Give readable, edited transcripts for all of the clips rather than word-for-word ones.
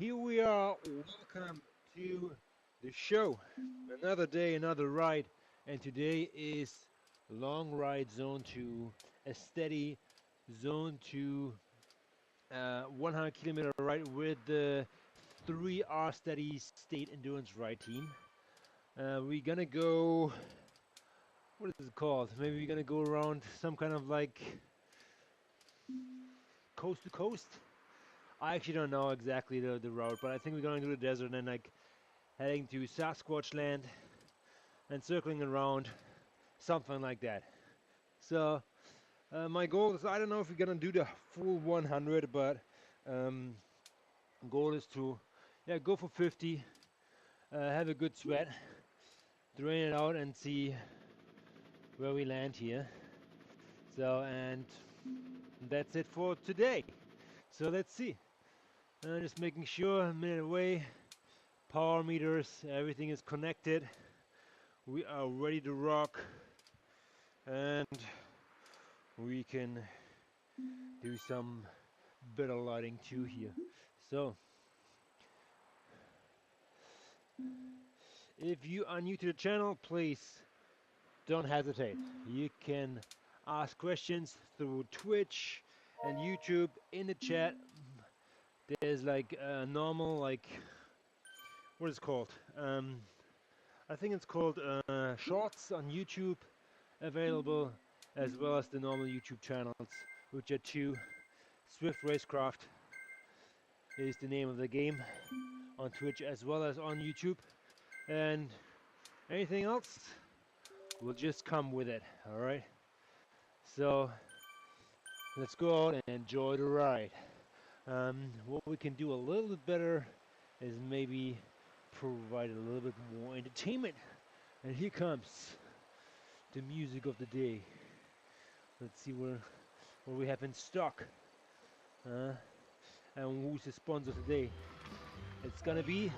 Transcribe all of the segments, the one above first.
Here we are. Welcome to the show. Another day, another ride, and today is long ride zone 2, a steady zone 2, 100-kilometer ride with the 3R steady state endurance ride team. We're gonna go. What is it called? Maybe we're gonna go around some kind of like coast to coast. I actually don't know exactly the route, but I think we're going through the desert and then like heading to Sasquatch land and circling around, something like that. So my goal is, I don't know if we're gonna do the full 100, but um, goal is to go for 50, have a good sweat, drain it out, and see where we land here. So and that's it for today. So let's see. Just making sure, a minute away, power meters, everything is connected. We are ready to rock, and we can do some better lighting too here. So if you are new to the channel, please don't hesitate. You can ask questions through Twitch and YouTube in the chat. There's like a normal, like, what is it called? I think it's called Shorts on YouTube available, as well as the normal YouTube channels, which are two. Swift Racecraft is the name of the game on Twitch as well as on YouTube, and anything else will just come with it. All right, so let's go out and enjoy the ride. What we can do a little bit better is maybe provide a little bit more entertainment, and here comes the music of the day. Let's see what we have in stock, and who's the sponsor today. It's gonna be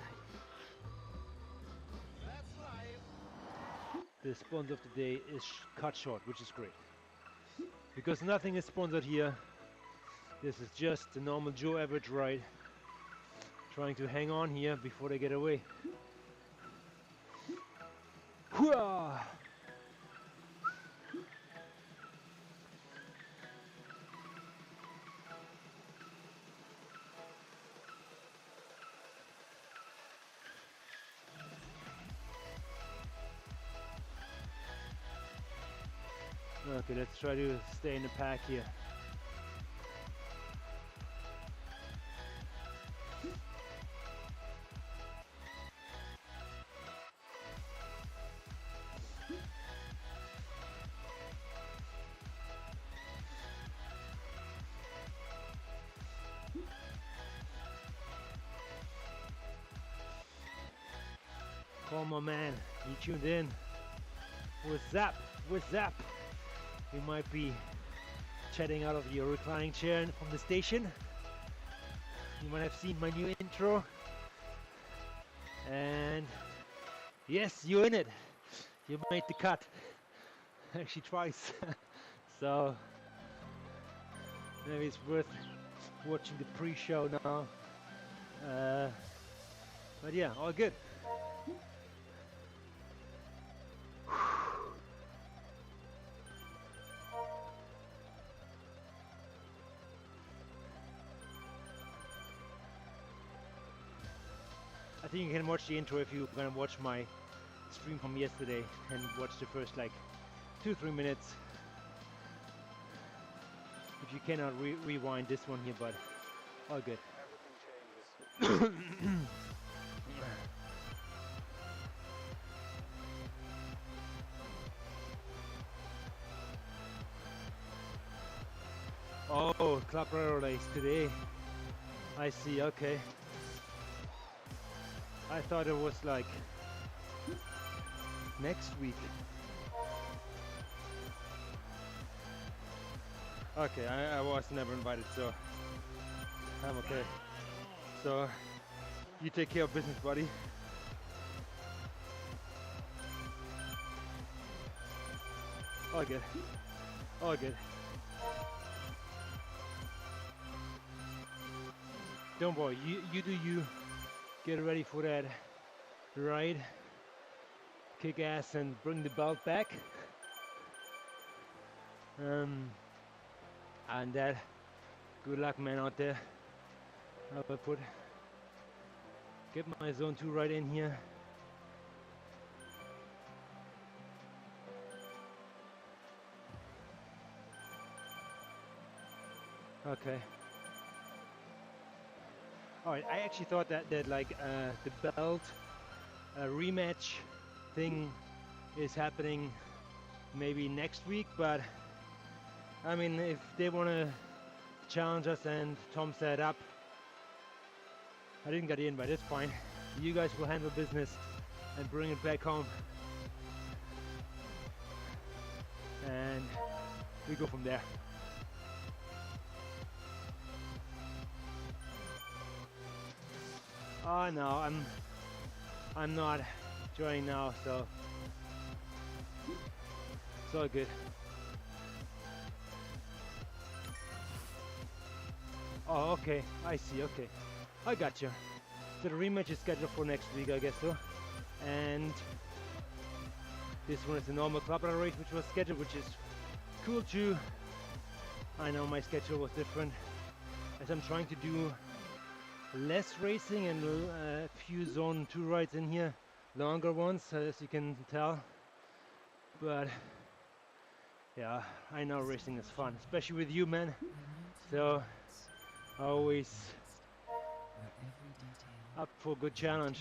the sponsor of the day is Cut Short, which is great because nothing is sponsored here. This is just a normal Joe average ride, trying to hang on here before they get away. Hooah! Okay, let's try to stay in the pack here. Call my man, you tuned in. What's up? What's up? You might be chatting out of your reclining chair from the station. You might have seen my new intro. And yes, you're in it. You made the cut. Actually twice. So maybe it's worth watching the pre-show now. But yeah, all good. I think you can watch the intro if you're gonna watch my stream from yesterday and watch the first like 2-3 minutes. If you cannot rewind this one here, but all good. Oh, Club Relays today. I see, okay. I thought it was like next week. Okay, I was never invited, so I'm okay. So you take care of business, buddy. All good. All good. Don't worry, you do you. get ready for that ride, kick ass and bring the belt back. And that, good luck, man, out there. I will get my zone 2 right in here. Okay. All right. I actually thought that like the belt rematch thing is happening maybe next week, but I mean, if they want to challenge us and Tom set up, I didn't get the invite. It's fine. You guys will handle business and bring it back home, and we go from there. Oh no, I'm not joining now, so it's all good. Oh, okay, I see. Okay, I got you. So the rematch is scheduled for next week, I guess so. And this one is a normal club race, which was scheduled, which is cool too. I know my schedule was different, as I'm trying to do less racing and a few zone 2 rides in here, longer ones, as you can tell. But yeah, I know racing is fun, especially with you, man. So always up for a good challenge.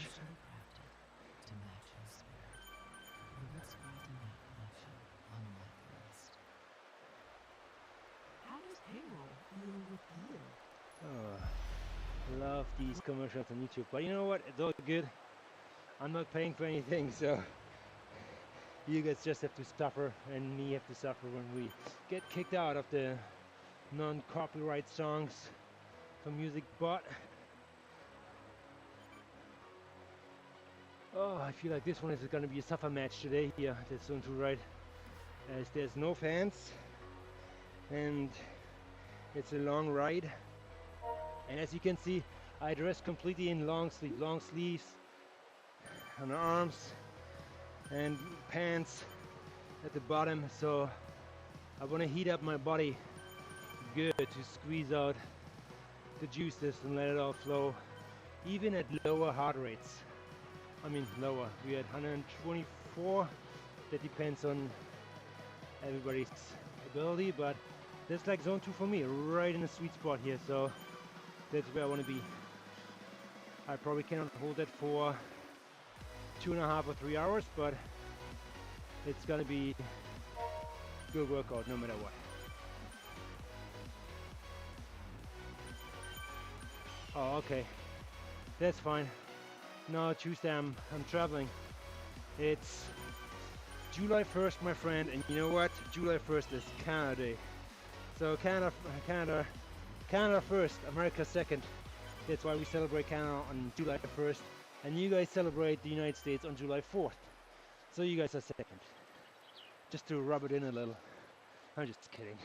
Oh, love these commercials on YouTube, but you know what? It's all good. I'm not paying for anything, so you guys just have to suffer, and me have to suffer when we get kicked out of the non-copyright songs from Music Bot. Oh, I feel like this one is going to be a suffer match today here at the Zone 2 ride, as there's no fans and it's a long ride. And as you can see, I dressed completely in long sleeves on the arms and pants at the bottom, so I want to heat up my body good to squeeze out the juices and let it all flow, even at lower heart rates. I mean lower, we had 124, that depends on everybody's ability, but that's like zone 2 for me, right in the sweet spot here, so that's where I want to be. I probably cannot hold that for 2.5 or 3 hours, but it's gonna be good workout no matter what. Oh, okay, that's fine. No, Tuesday I'm traveling. It's July 1st, my friend, and you know what? July 1st is Canada Day. So Canada first, America second. That's why we celebrate Canada on July 1st, and you guys celebrate the United States on July 4th. So you guys are second. Just to rub it in a little. I'm just kidding.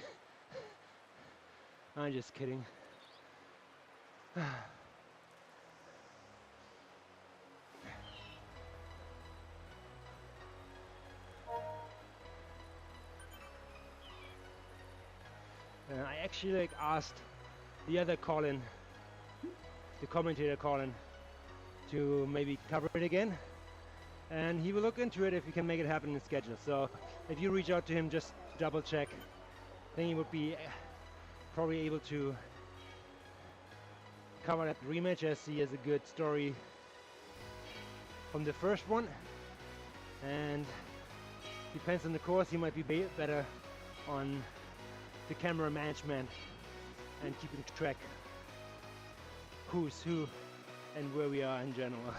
I'm just kidding. I actually like asked the other Colin, the commentator Colin, to maybe cover it again, and he will look into it if he can make it happen in the schedule. So if you reach out to him, just double check. I think he would be probably able to cover that rematch, as he has a good story from the first one, and depends on the course, he might be better on the camera management and keeping track who's who and where we are in general.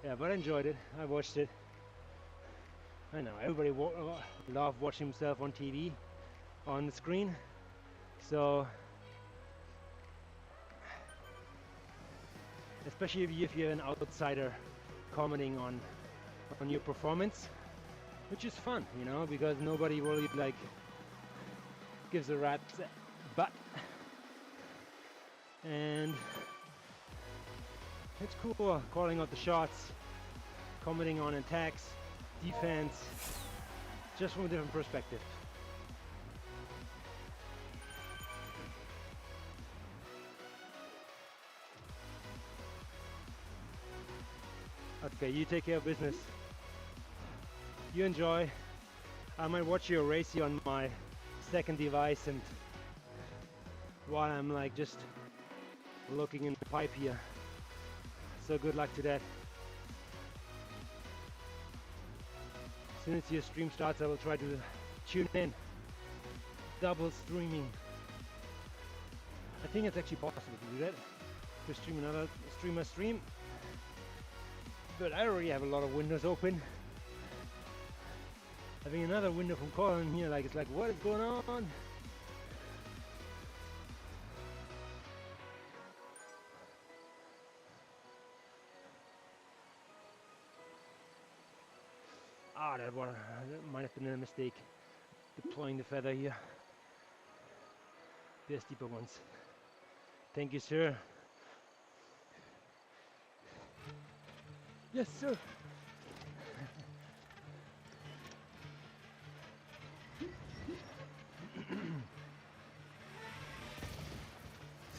Yeah, but I enjoyed it. I watched it. I know everybody love watching himself on TV, on the screen. So, especially if you're an outsider commenting on your performance, which is fun, you know, because nobody really like gives a rat's butt. And It's cool calling out the shots, commenting on attacks, defense, just from a different perspective. Okay, you take care of business. You enjoy. I might watch you race you on my second device, and while I'm like just looking in the pipe here. So good luck to that. As soon as your stream starts, I will try to tune in. Double streaming. I think it's actually possible to do that. To stream another streamer stream. But I already have a lot of windows open. Having another window from Colin here, like it's like, what is going on? Ah, that might have been a mistake. Deploying the feather here. There's deeper ones. Thank you, sir. Yes, sir.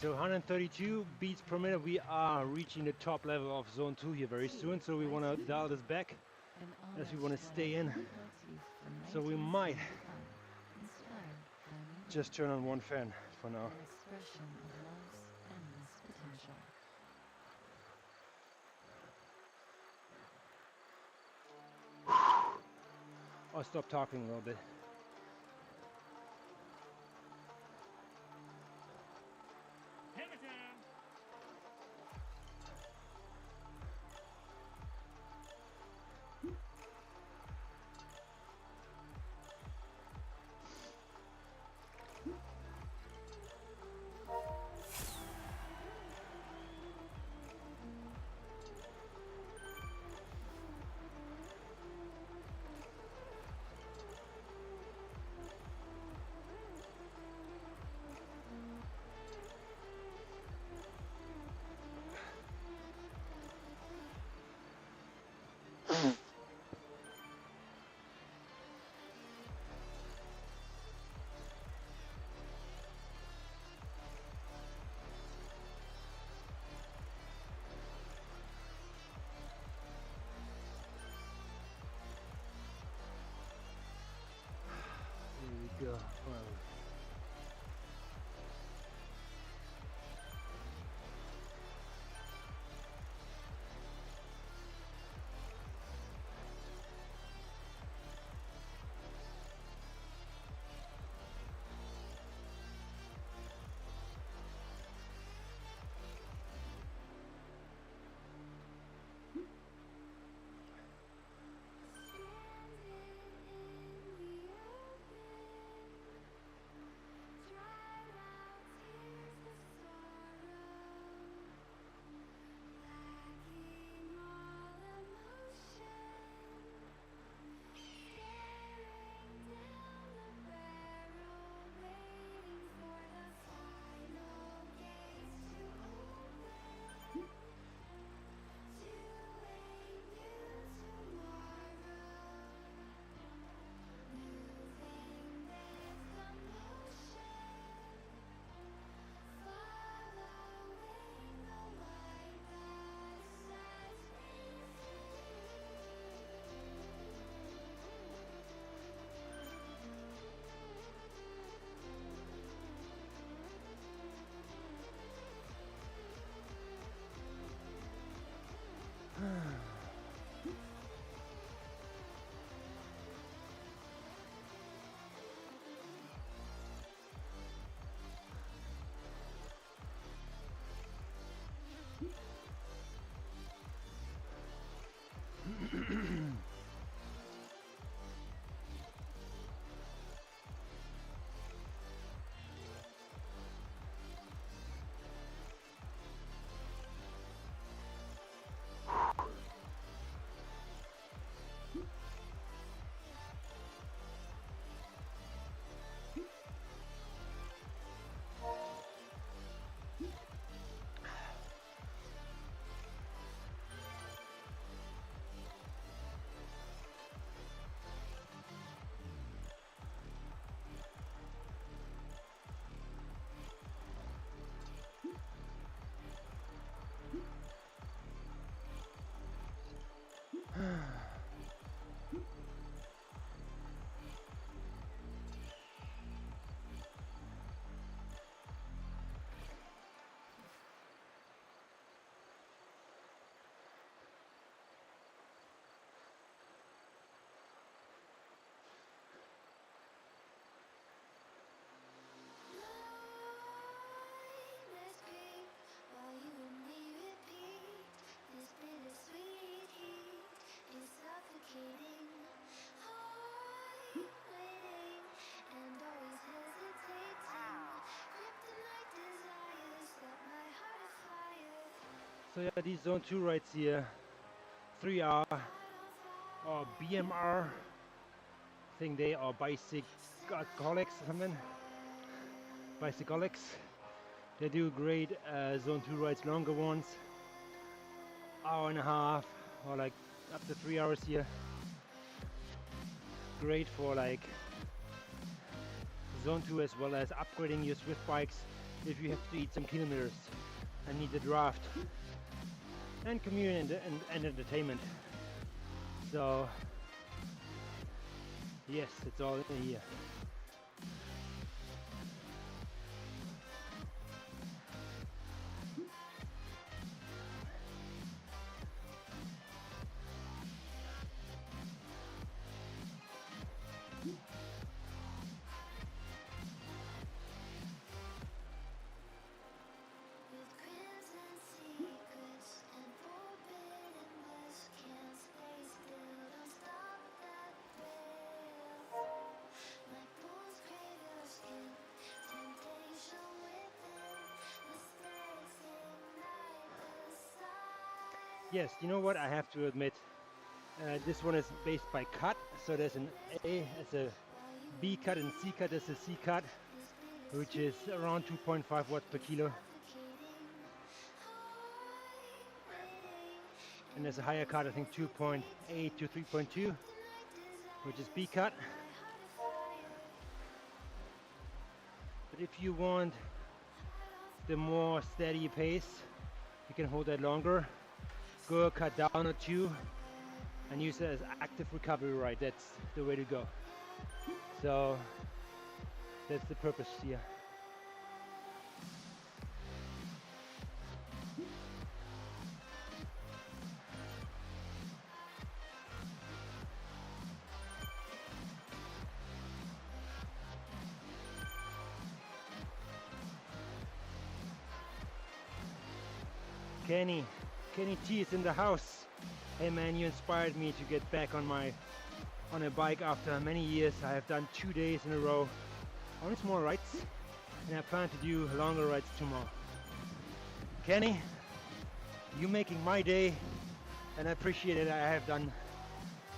So 132 beats per minute. We are reaching the top level of Zone 2 here very soon. So we want to dial this back as we want to stay in. So we might just turn on one fan for now. I'll stop talking a little bit. Here we go. So yeah, these Zone 2 rides here, 3R or BMR, I think they are bicyclics or something, bicyclics. They do great Zone 2 rides, longer ones, hour and a half or like up to 3 hours here. Great for like Zone 2 as well as upgrading your Swift bikes if you have to eat some kilometers and need the draft and community and entertainment. So yes, it's all in here. Yes, you know what? I have to admit, this one is based by cut. So there's an A, as a B cut, and C cut as a C cut, which is around 2.5 watts per kilo. And there's a higher cut, I think 2.8 to 3.2, which is B cut. But if you want the more steady pace, you can hold that longer. Go a cut down or two and use it as active recovery ride. That's the way to go. So that's the purpose here. Kenny T is in the house. Hey man, you inspired me to get back on a bike after many years. I have done 2 days in a row on small rides, and I plan to do longer rides tomorrow. Kenny, you making my day, and I appreciate it. I have done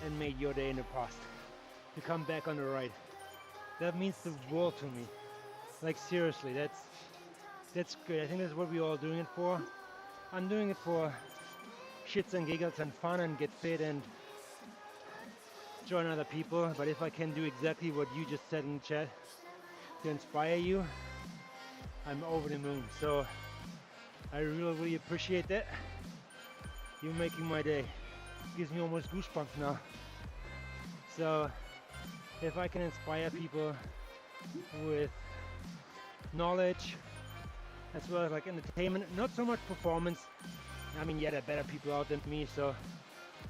and made your day in the past to come back on the ride. That means the world to me. Like seriously, that's great. I think that's what we're all doing it for. I'm doing it for shits and giggles and fun and get fit and join other people. But if I can do exactly what you just said in the chat to inspire you, I'm over the moon. So I really appreciate that. You're making my day. Gives me almost goosebumps now. So if I can inspire people with knowledge as well as like entertainment, not so much performance. I mean, yeah, there are better people out than me, so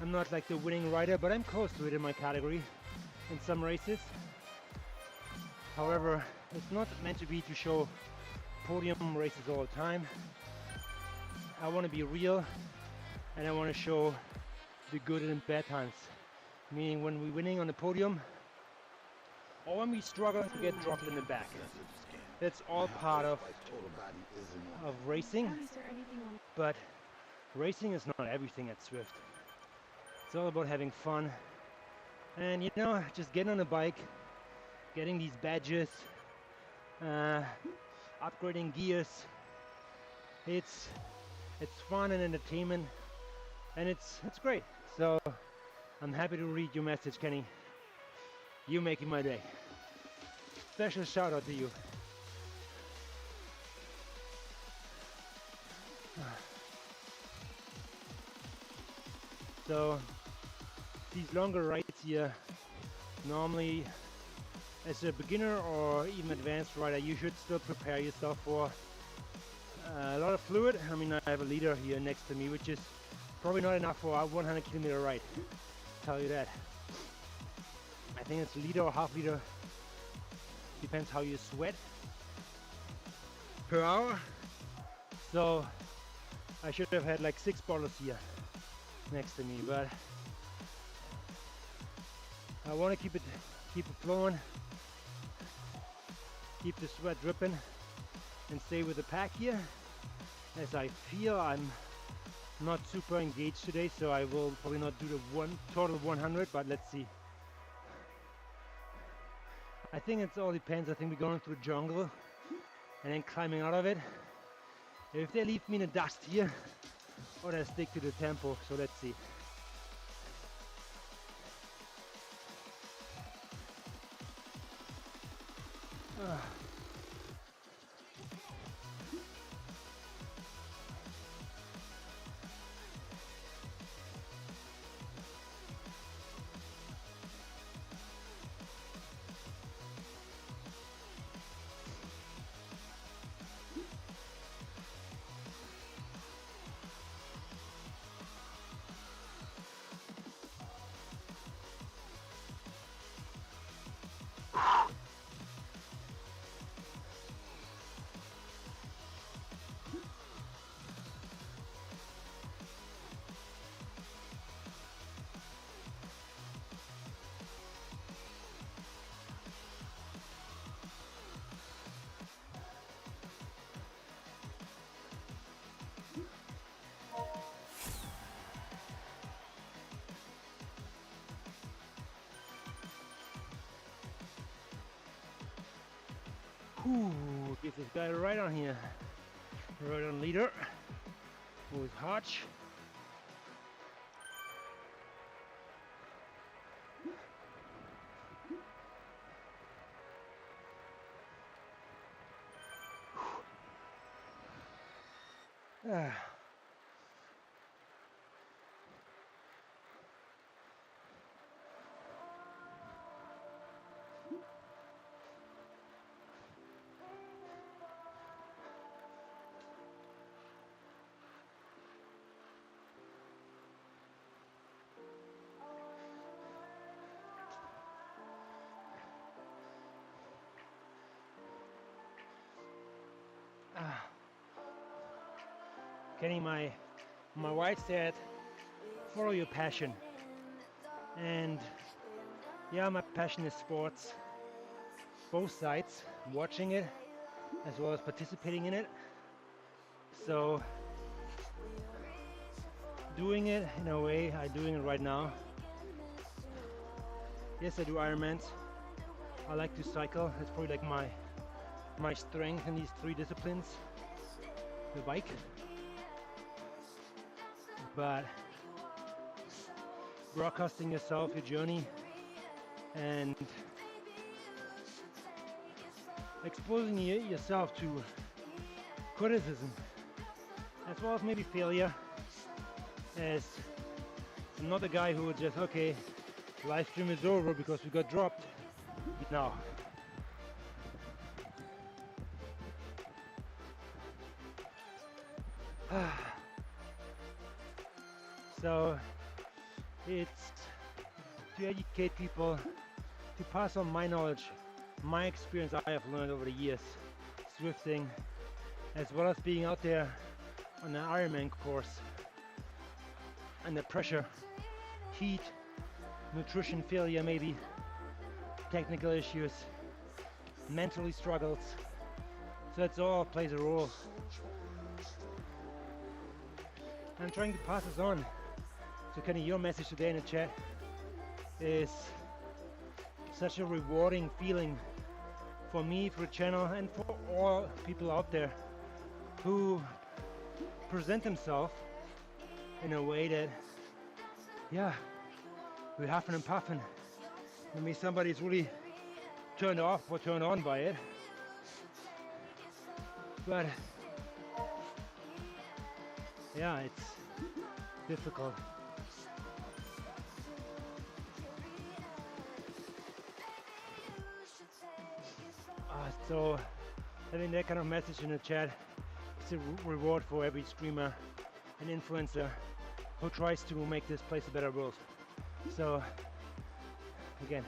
I'm not like the winning rider, but I'm close to it in my category in some races. However, it's not meant to be to show podium races all the time. I want to be real, and I want to show the good and bad times. Meaning when we're winning on the podium, or when we struggle to get dropped in the back. That's all part of racing, but racing is not everything at Swift. It's all about having fun, and you know, just getting on a bike, getting these badges, upgrading gears. It's fun and entertainment, and it's great. So I'm happy to read your message, Kenny. You're making my day. Special shout out to you. So these longer rides here, normally as a beginner or even advanced rider, you should still prepare yourself for a lot of fluid. I mean, I have a liter here next to me, which is probably not enough for a 100 kilometer ride. I'll tell you that. I think it's a liter or half liter, depends how you sweat, per hour. So I should have had like 6 bottles here next to me, but I want to keep it flowing, keep the sweat dripping, and stay with the pack here, as I feel I'm not super engaged today, so I will probably not do the one total 100, but let's see. I think it all depends. I think we're going through jungle and then climbing out of it. If they leave me in the dust here, or they stick to the tempo, so let's see. Whew, give this guy right on here. Right on leader. With Hodge. Kenny, my wife said, follow your passion. And yeah, my passion is sports. Both sides, watching it as well as participating in it. So doing it in a way, I'm doing it right now. Yes, I do Ironmans. I like to cycle. That's probably like my strength in these three disciplines. The bike. But broadcasting yourself, your journey, and exposing yourself to criticism, as well as maybe failure, as I'm not a guy who would just, okay, live stream is over because we got dropped. No. So it's to educate people, to pass on my knowledge, my experience I have learned over the years, swifting, as well as being out there on an Ironman course, and the pressure, heat, nutrition failure maybe, technical issues, mentally struggles. So it's all plays a role. I'm trying to pass this on. So kind of your message today in the chat is such a rewarding feeling for me, for the channel, and for all people out there who present themselves in a way that, yeah, we're huffing and puffing. Maybe somebody's really turned off or turned on by it. But yeah, it's difficult. So having that kind of message in the chat is a reward for every streamer and influencer who tries to make this place a better world. So again,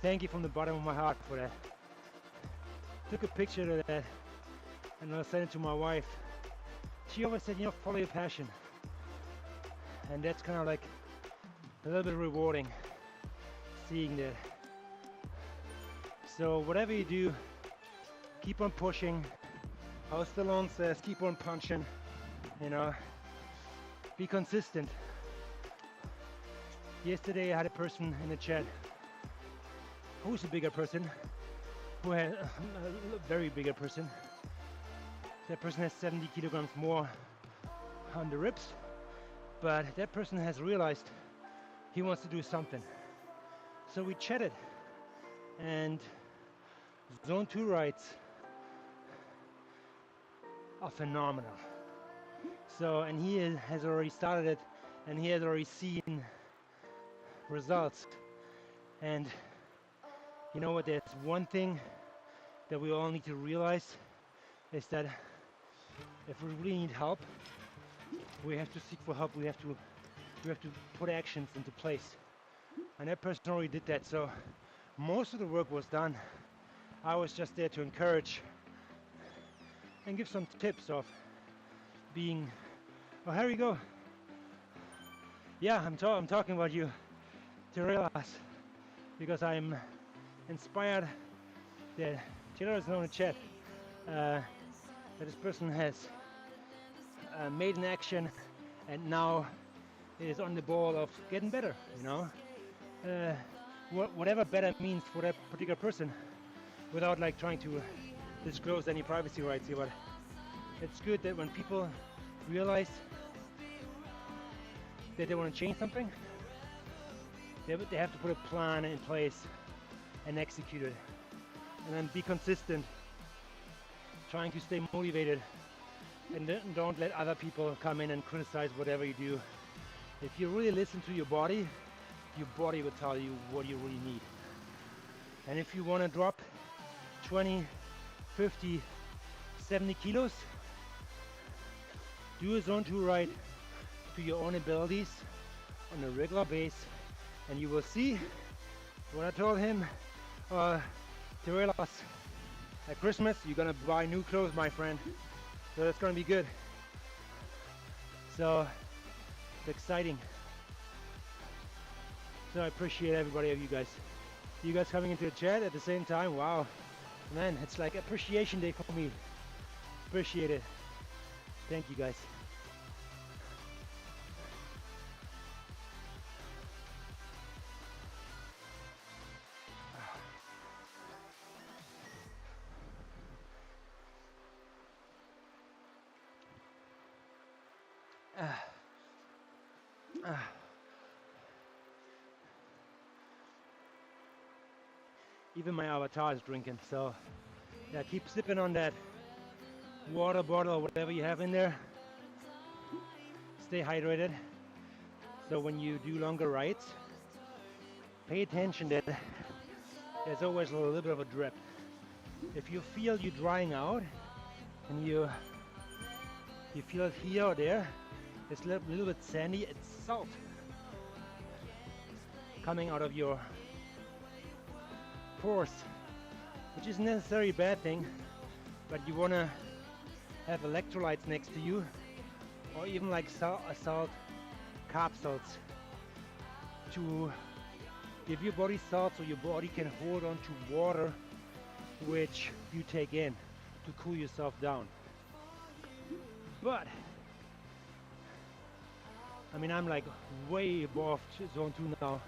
thank you from the bottom of my heart for that. Took a picture of that and I sent it to my wife. She always said, you know, follow your passion. And that's kind of like a little bit rewarding, seeing that. So whatever you do, keep on pushing. How Stallone says, keep on punching. You know, Be consistent. Yesterday I had a person in the chat who's a bigger person, who has a very bigger person. That person has 70 kilograms more on the ribs, but that person has realized he wants to do something. So we chatted, and Zone 2 rides are phenomenal. So, and he has already started it, and he has already seen results. And you know what, there's one thing that we all need to realize, is that if we really need help, we have to seek for help. We have to put actions into place. And that person already did that, so most of the work was done. I was just there to encourage and give some tips of being, oh, here we go. Yeah, I'm talking about you, to realize, because I'm inspired that Taylor is in the chat, that this person has made an action and now is on the ball of getting better, you know. Whatever better means for that particular person, without like trying to disclose any privacy rights here, but it's good that when people realize that they want to change something, they have to put a plan in place and execute it, and then be consistent, trying to stay motivated, and don't let other people come in and criticize whatever you do. If you really listen to your body will tell you what you really need. And if you want to drop 20, 50, 70 kilos, do a Zone 2 ride to your own abilities on a regular basis, and you will see what I told him to realize at Christmas you're gonna buy new clothes, my friend. So it's gonna be good. So it's exciting. So I appreciate everybody of you guys. You guys coming into the chat at the same time. Wow, man, it's like appreciation day for me. Appreciate it. Thank you guys. Even my avatar is drinking, so yeah, keep sipping on that water bottle or whatever you have in there. Stay hydrated. So when you do longer rides, pay attention that there's always a little bit of a drip. If you feel you drying out and you feel it here or there, it's a little bit sandy, it's salt coming out of your pores, which isn't necessarily a bad thing, but you want to have electrolytes next to you, or even like salt capsules to give your body salt so your body can hold on to water which you take in to cool yourself down. But I mean, I'm like way above Zone 2 now,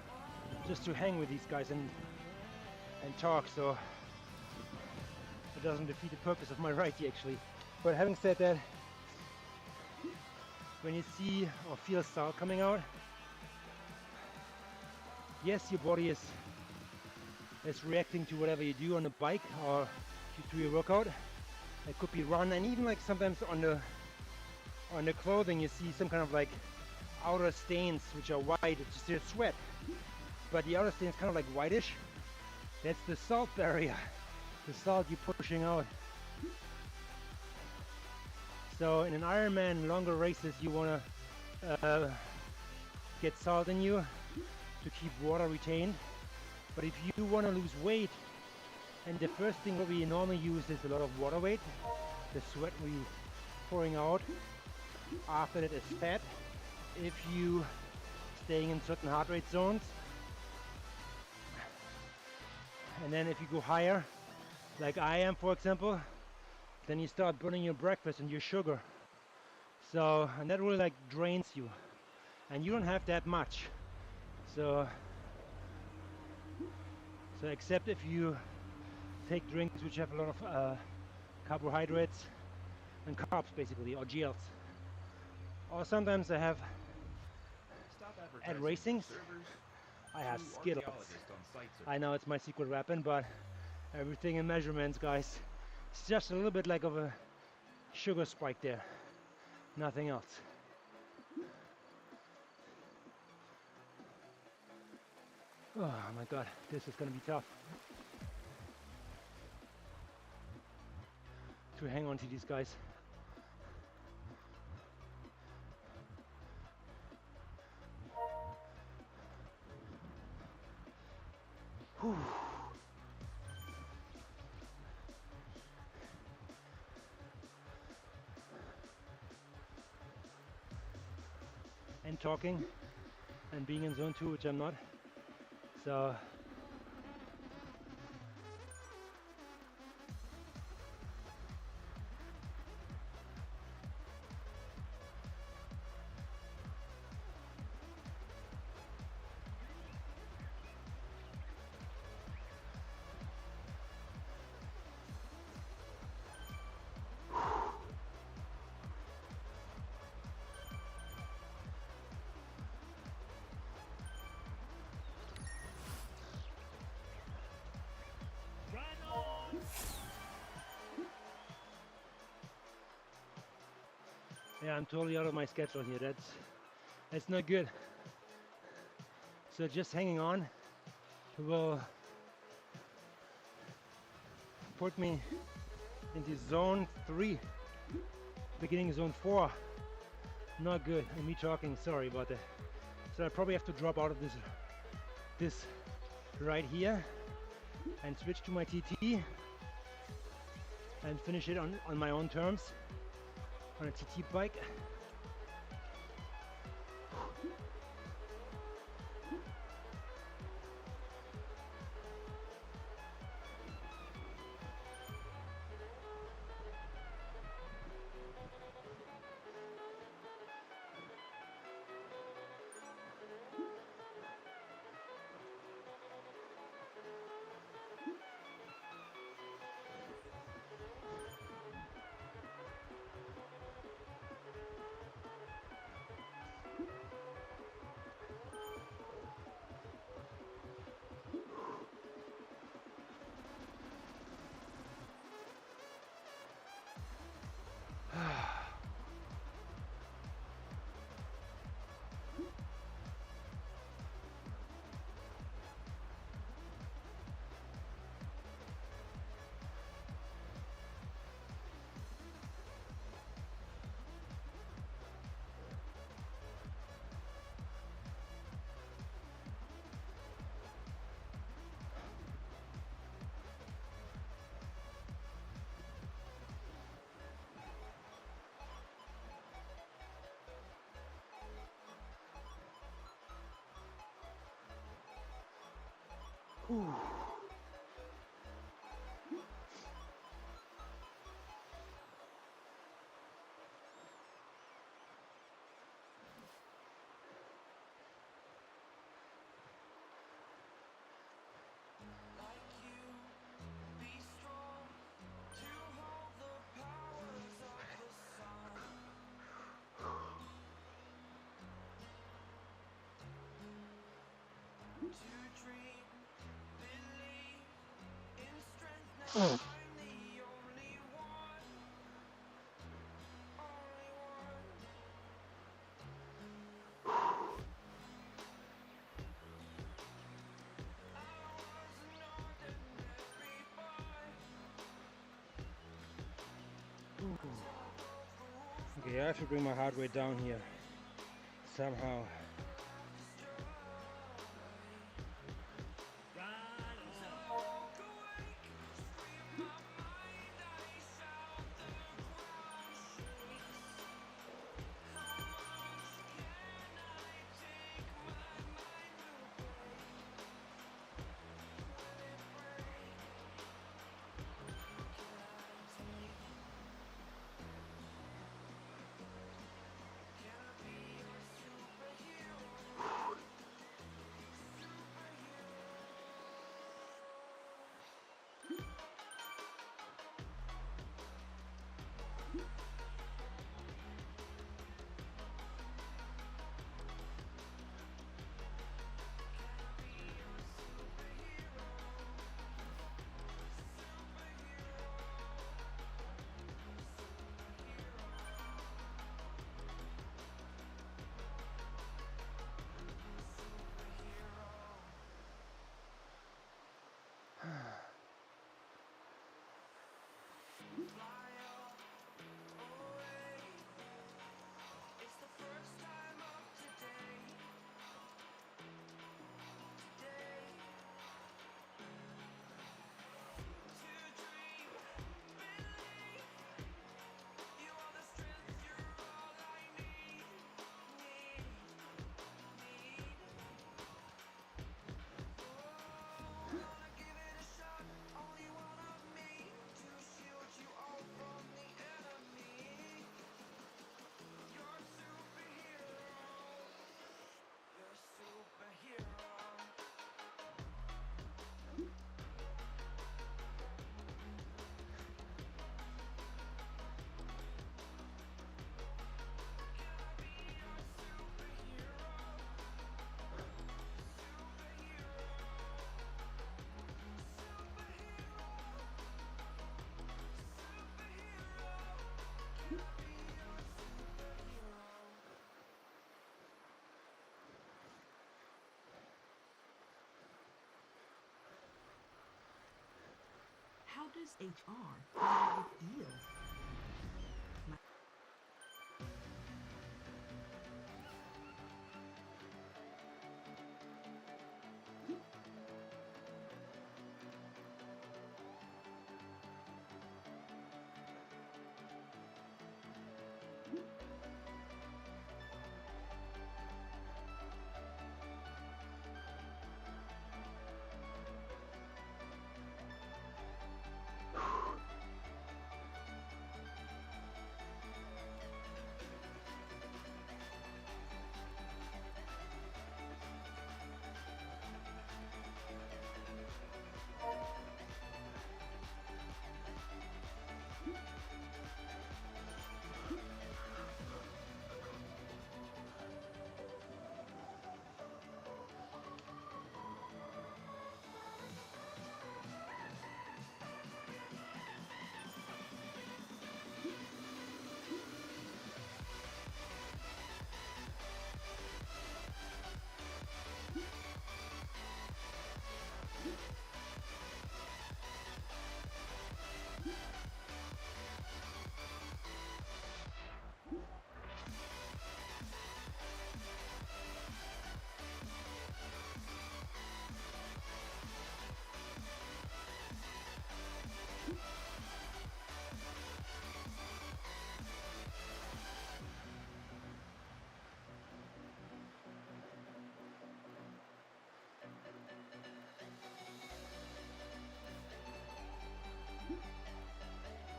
just to hang with these guys and talk, so it doesn't defeat the purpose of my ride actually. But having said that, when you see or feel salt coming out, yes, your body is reacting to whatever you do on the bike or to your workout. It could be run, and even like sometimes on the clothing you see some kind of like outer stains which are white. It's just your sweat, but the outer stain is kind of like whitish. That's the salt barrier, the salt you're pushing out. So in an Ironman longer races, you want to get salt in you to keep water retained. But if you want to lose weight, and the first thing what we normally use is a lot of water weight, the sweat we pouring out, after that is fat. If you staying in certain heart rate zones, and then if you go higher, like I am for example, then you start burning your breakfast and your sugar. So, and that really like drains you, and you don't have that much. So, so except if you take drinks which have a lot of carbohydrates and carbs, basically, or gels. Or sometimes I have Stop at advertising for racings. servers. I have True Skittles. archaeologists on sites are I know it's my secret weapon, but everything in measurements, guys. It's just a little bit like of a sugar spike there. Nothing else. Oh my god, this is gonna be tough to hang on to these guys. Whew. And talking and being in zone 2, which I'm not. So yeah, I'm totally out of my schedule here. That's not good. So just hanging on will put me into zone 3, beginning zone 4. Not good. And me talking, sorry about that. So I probably have to drop out of this right here and switch to my TT and finish it on my own terms on a TT bike. Whew. Okay, I have to bring my heart rate down here somehow. is HR? How did it feel?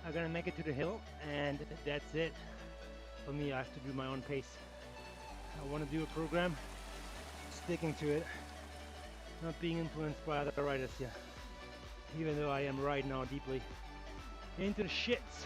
I'm gonna make it to the hill, and that's it. For me, I have to do my own pace. I want to do a program, sticking to it, not being influenced by other riders here. Even though I am right now deeply into the shits.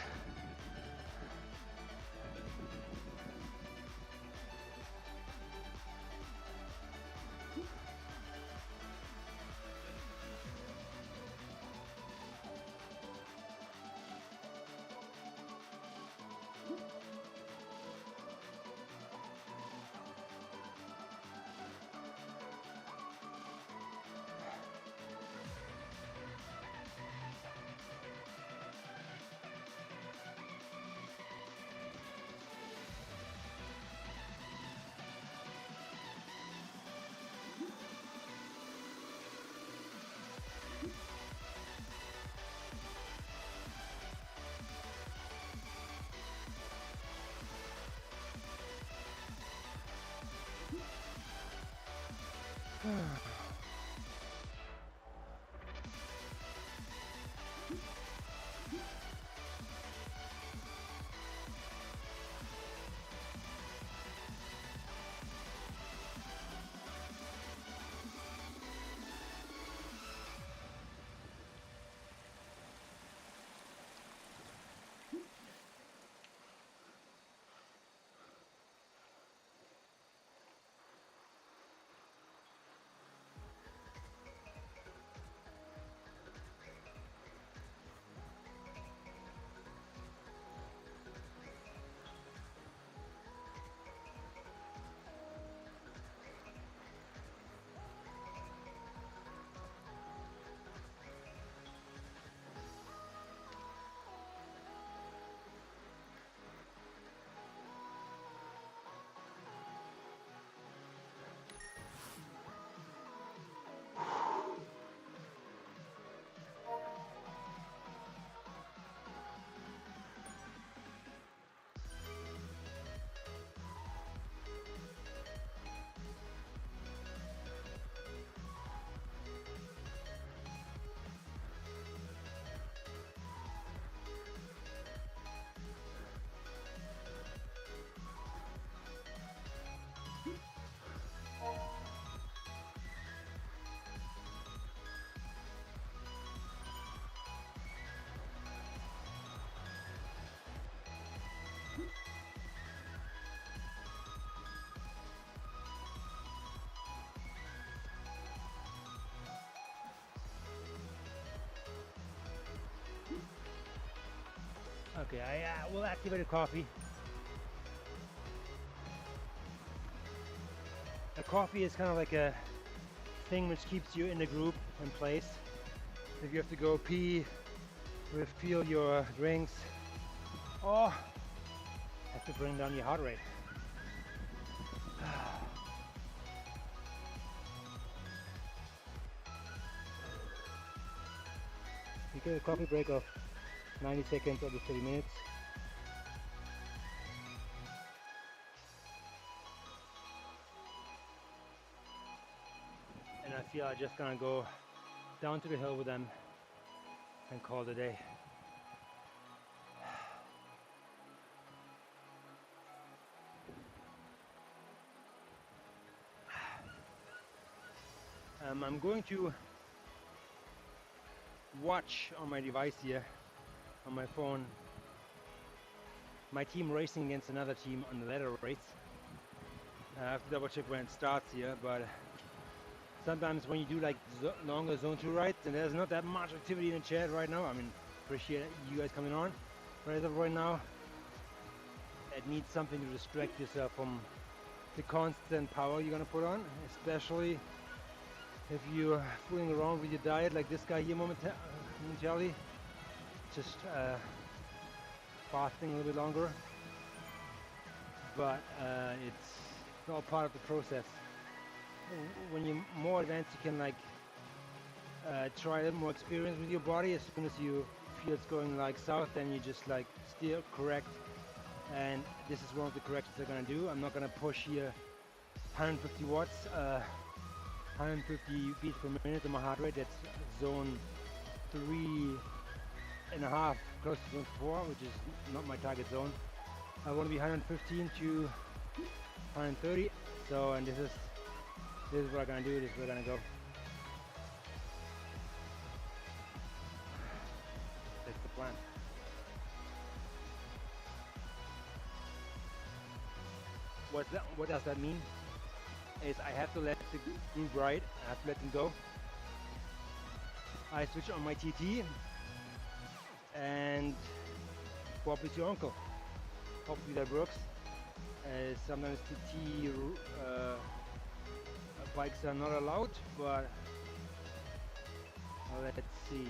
Okay, I will activate a coffee. A coffee is kind of like a thing which keeps you in the group and place. If you have to go pee, refill your drinks, or have to bring down your heart rate. You get a coffee break of 90 seconds every 30 minutes. And I feel I'm just gonna go down to the hill with them and call it a day. I'm going to watch on my device here, on my phone, my team racing against another team on the ladder race. I have to double check when it starts here, but sometimes when you do like longer Zone 2 rides and there's not that much activity in the chat right now, I mean, appreciate you guys coming on. But as of right now, it needs something to distract yourself from the constant power you're gonna put on, especially if you're fooling around with your diet like this guy here momentarily, just fasting a little bit longer. But it's all part of the process. When you're more advanced, you can like try a little more experience with your body. As soon as you feel it's going like south, then you just like steer correct. And this is one of the corrections I'm gonna do. I'm not gonna push here 150 watts, 150 beats per minute in my heart rate. That's zone 3.5, close to zone 4, which is not my target zone. I want to be 115 to 130. So, and this is what I'm gonna do. This is where we're gonna go. That's the plan. What does that mean? Is I have to let the group ride. I have to let them go. I switch on my TT and swap with your uncle. Hopefully that works. Sometimes TT bikes are not allowed, but let's see.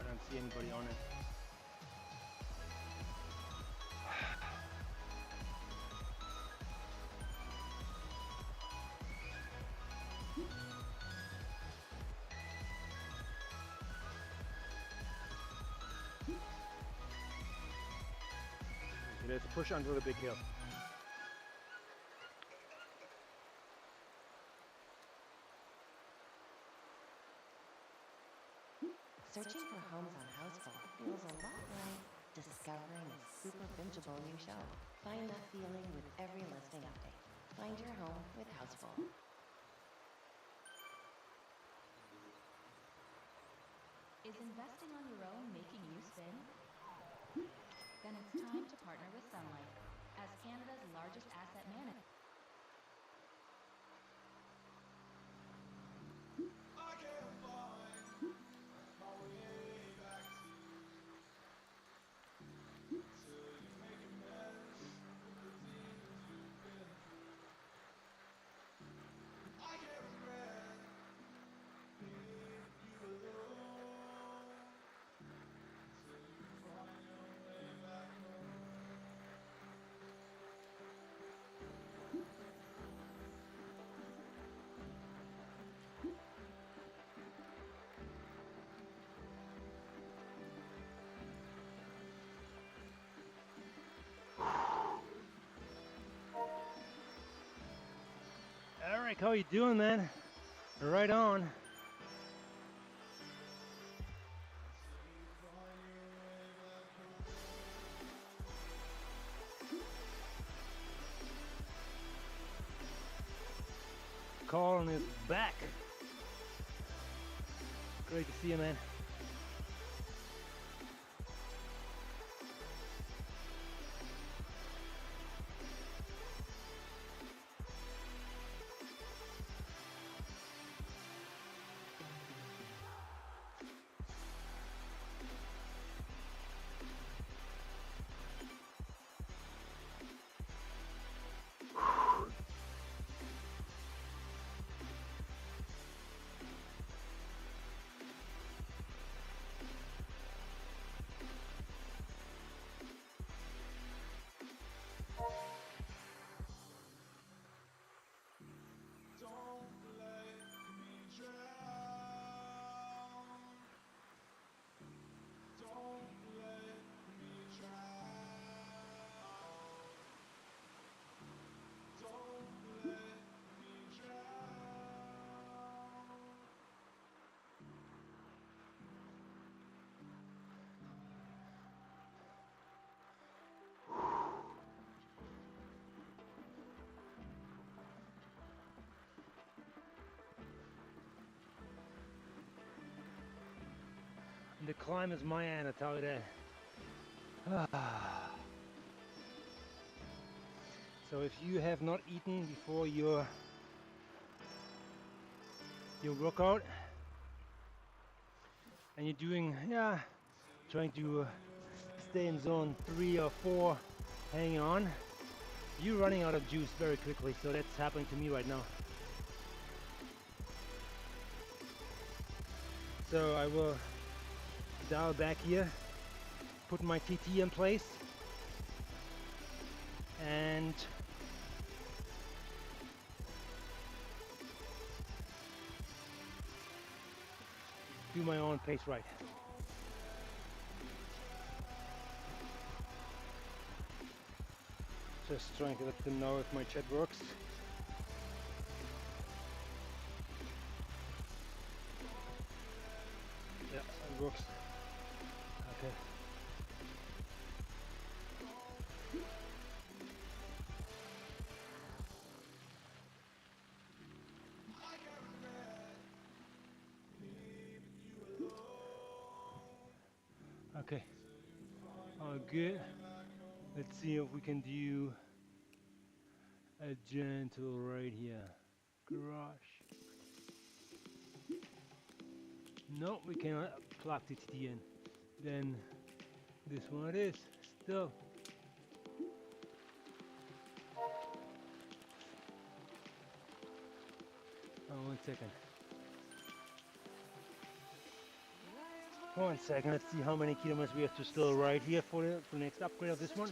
I don't see anybody on it. Okay, let's push onto the big hill. Searching for homes on Houseful feels a lot like discovering a super bingeable new show. Find that feeling with every listing update. Find your home with Houseful. Is investing on your own making you spin? Then it's time to partner with Sunlight. As Canada's largest asset manager, Eric, how you doing, man? Right on. Colin is back. Great to see you, man. The climb is my end, I tell you that. So if you have not eaten before your workout and you're doing, trying to stay in zone 3 or 4, hanging on, you're running out of juice very quickly. So that's happening to me right now. So I will dial back here, put my TT in place, and do my own pace right. Just trying to let them know if my chat works. Yeah, it works. Okay. Okay. All good. Let's see if we can do a gentle right here. Garage. No, we cannot plug the TT in. Then this one it is. Still. Oh, 1 second. 1 second. Let's see how many kilometers we have to still ride here for the next upgrade of this one.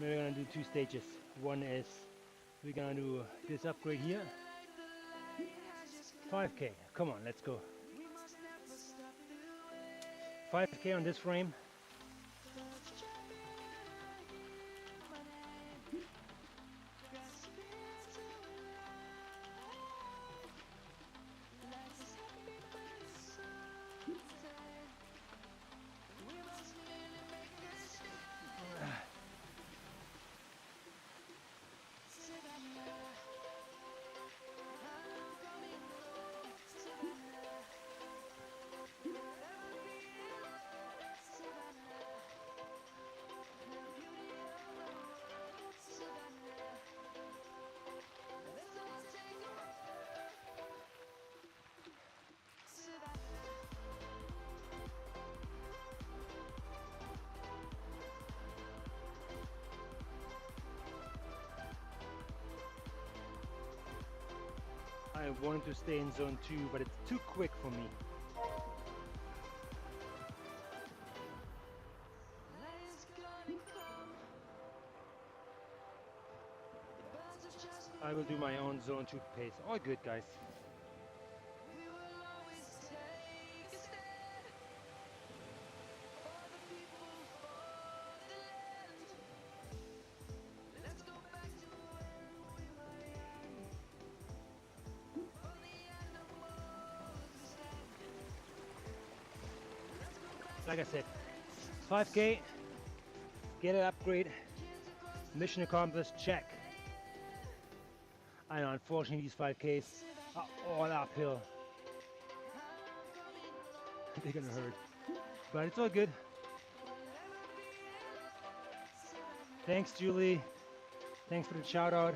Maybe we're gonna do 2 stages. One is we're gonna do this upgrade here. 5k. Come on, let's go. 5k on this frame. I wanted to stay in zone 2, but it's too quick for me. I will do my own zone 2 pace. All good, guys. Like I said, 5k, get an upgrade, mission accomplished, check. I know, unfortunately these 5ks are all uphill. They're gonna hurt, but it's all good. Thanks, Julie. Thanks for the shout out.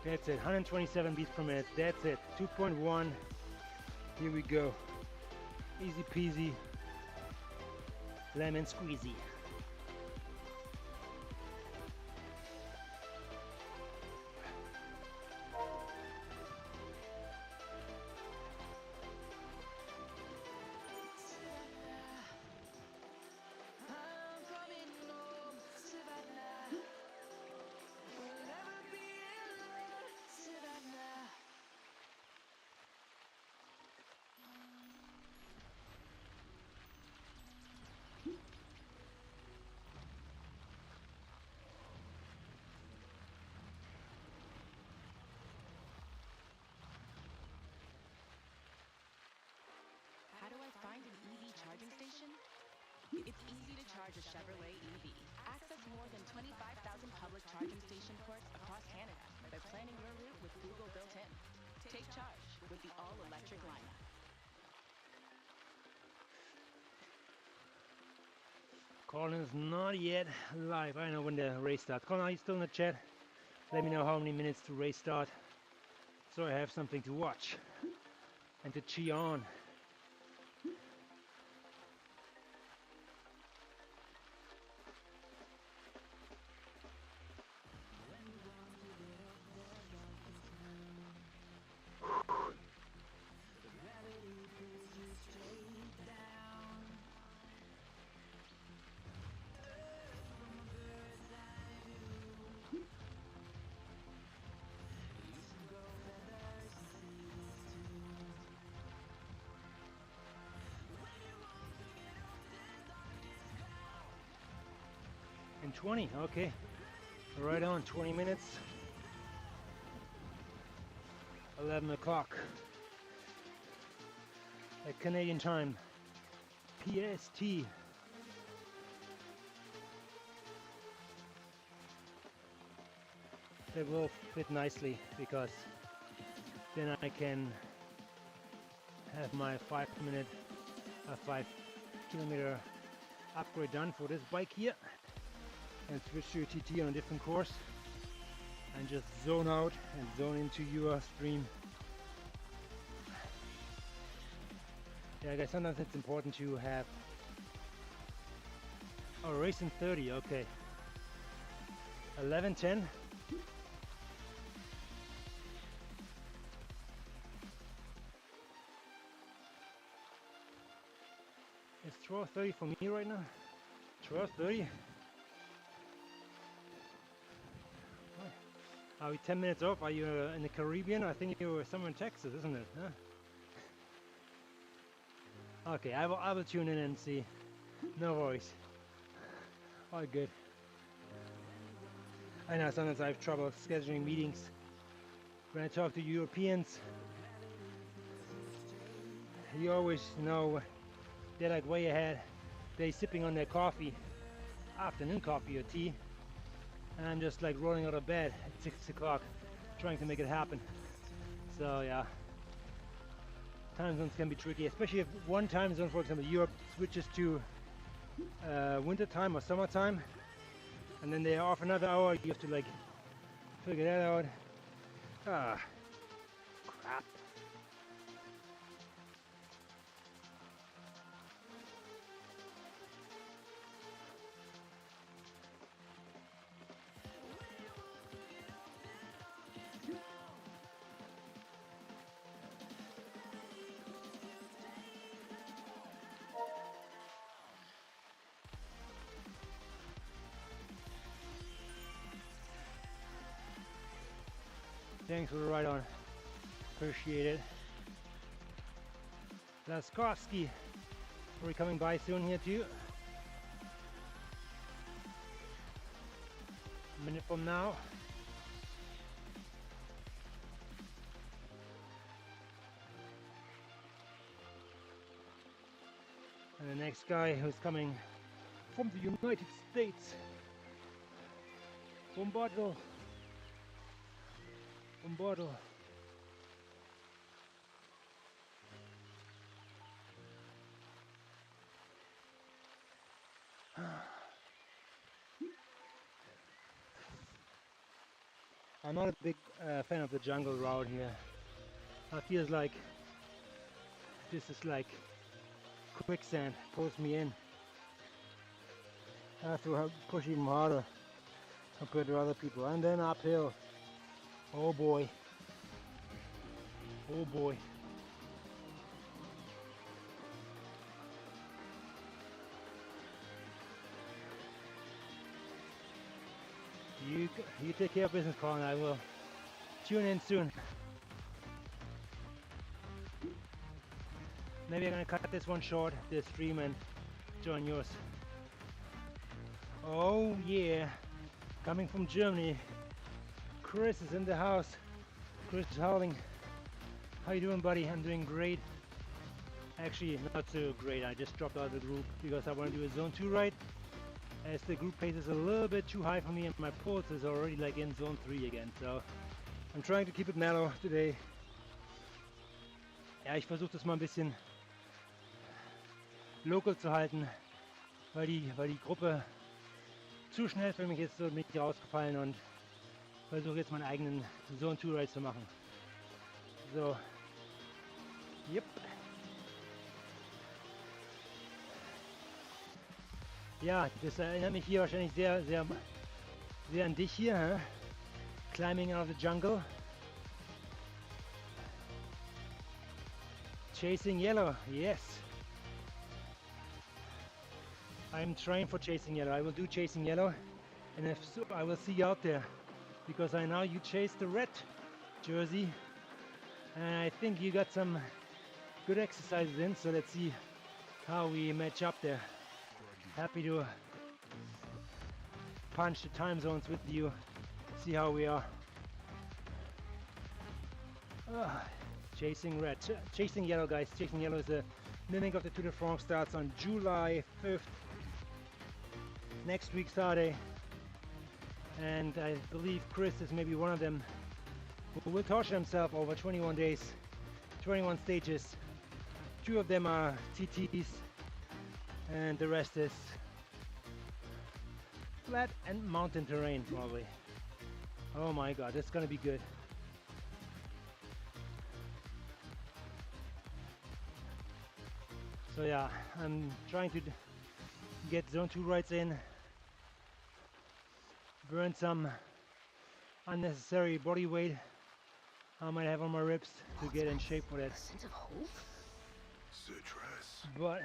That's it, 127 beats per minute. That's it, 2.1. Here we go. Easy peasy, lemon squeezy. a Chevrolet EV. Access more than 25,000 public charging station ports across Canada by planning your route with Google built in. Take charge with the all-electric lineup. Colin is not yet live. I don't know when the race starts. Colin, are you still in the chat? Let me know how many minutes to race start, so I have something to watch and to cheer on. In 20, okay. Right on, 20 minutes. 11 o'clock. At Canadian time. PST. That will fit nicely because then I can have my 5 kilometer upgrade done for this bike here and switch to a TT on a different course and just zone out and zone into your stream. Yeah, I guess sometimes it's important to have a race in 30, okay. 11:10. It's 12:30 for me right now. 12:30. Are we 10 minutes off? Are you in the Caribbean? I think you were somewhere in Texas, isn't it? Huh? Okay, I will tune in and see. No worries. All good. I know sometimes I have trouble scheduling meetings. When I talk to Europeans, you always know they're like way ahead. They're sipping on their coffee, afternoon coffee or tea. And I'm just like rolling out of bed at 6 o'clock, trying to make it happen. So yeah, time zones can be tricky, especially if one time zone, for example, Europe switches to winter time or summertime, and then they're off another hour. You have to like figure that out. Ah, crap. Thanks for the ride on. Appreciate it. Laskovsky, are we coming by soon here too? A minute from now. And the next guy who's coming from the United States. Bombardo. Bombardo. I'm not a big fan of the jungle route here. I feels like this is like quicksand, pulls me in. I have to push even harder compared to other people. And then uphill. Oh boy. Oh boy. You take care of business, Colin. I will tune in soon. Maybe I'm gonna cut this one short, this stream, and join yours. Oh yeah, coming from Germany. Chris is in the house. Chris is howling. How you doing, buddy? I'm doing great. Actually, not so great. I just dropped out of the group because I want to do a Zone 2 ride. as the group pace is a little bit too high for me and my pulse is already like in zone 3 again. So I'm trying to keep it mellow today. Ja, ich versuche das mal ein bisschen local zu halten, weil die Gruppe zu schnell für mich ist, so bin ich rausgefallen und versuche jetzt meinen eigenen Zone 2 Ride zu machen. So, yep. Ja, das erinnert mich hier wahrscheinlich sehr an dich hier, hä? Climbing out of the jungle. Chasing yellow, yes. I'm trying for chasing yellow. I will do chasing yellow, and if so, I will see you out there, because I know you chased the red jersey, and I think you got some good exercises in. So let's see how we match up there. Happy to punch the time zones with you. See how we are. Chasing red, chasing yellow, guys. Chasing yellow is a mimic of the Tour de France. Starts on July 5th, next week Saturday, and I believe Chris is maybe one of them who will torture himself over 21 days, 21 stages. 2 of them are TTs, and the rest is flat and mountain terrain probably. Oh my god, that's gonna be good. So yeah, I'm trying to get zone 2 rides in, burn some unnecessary body weight I might have on my ribs to get in shape for that. Scent of hope? Citrus. But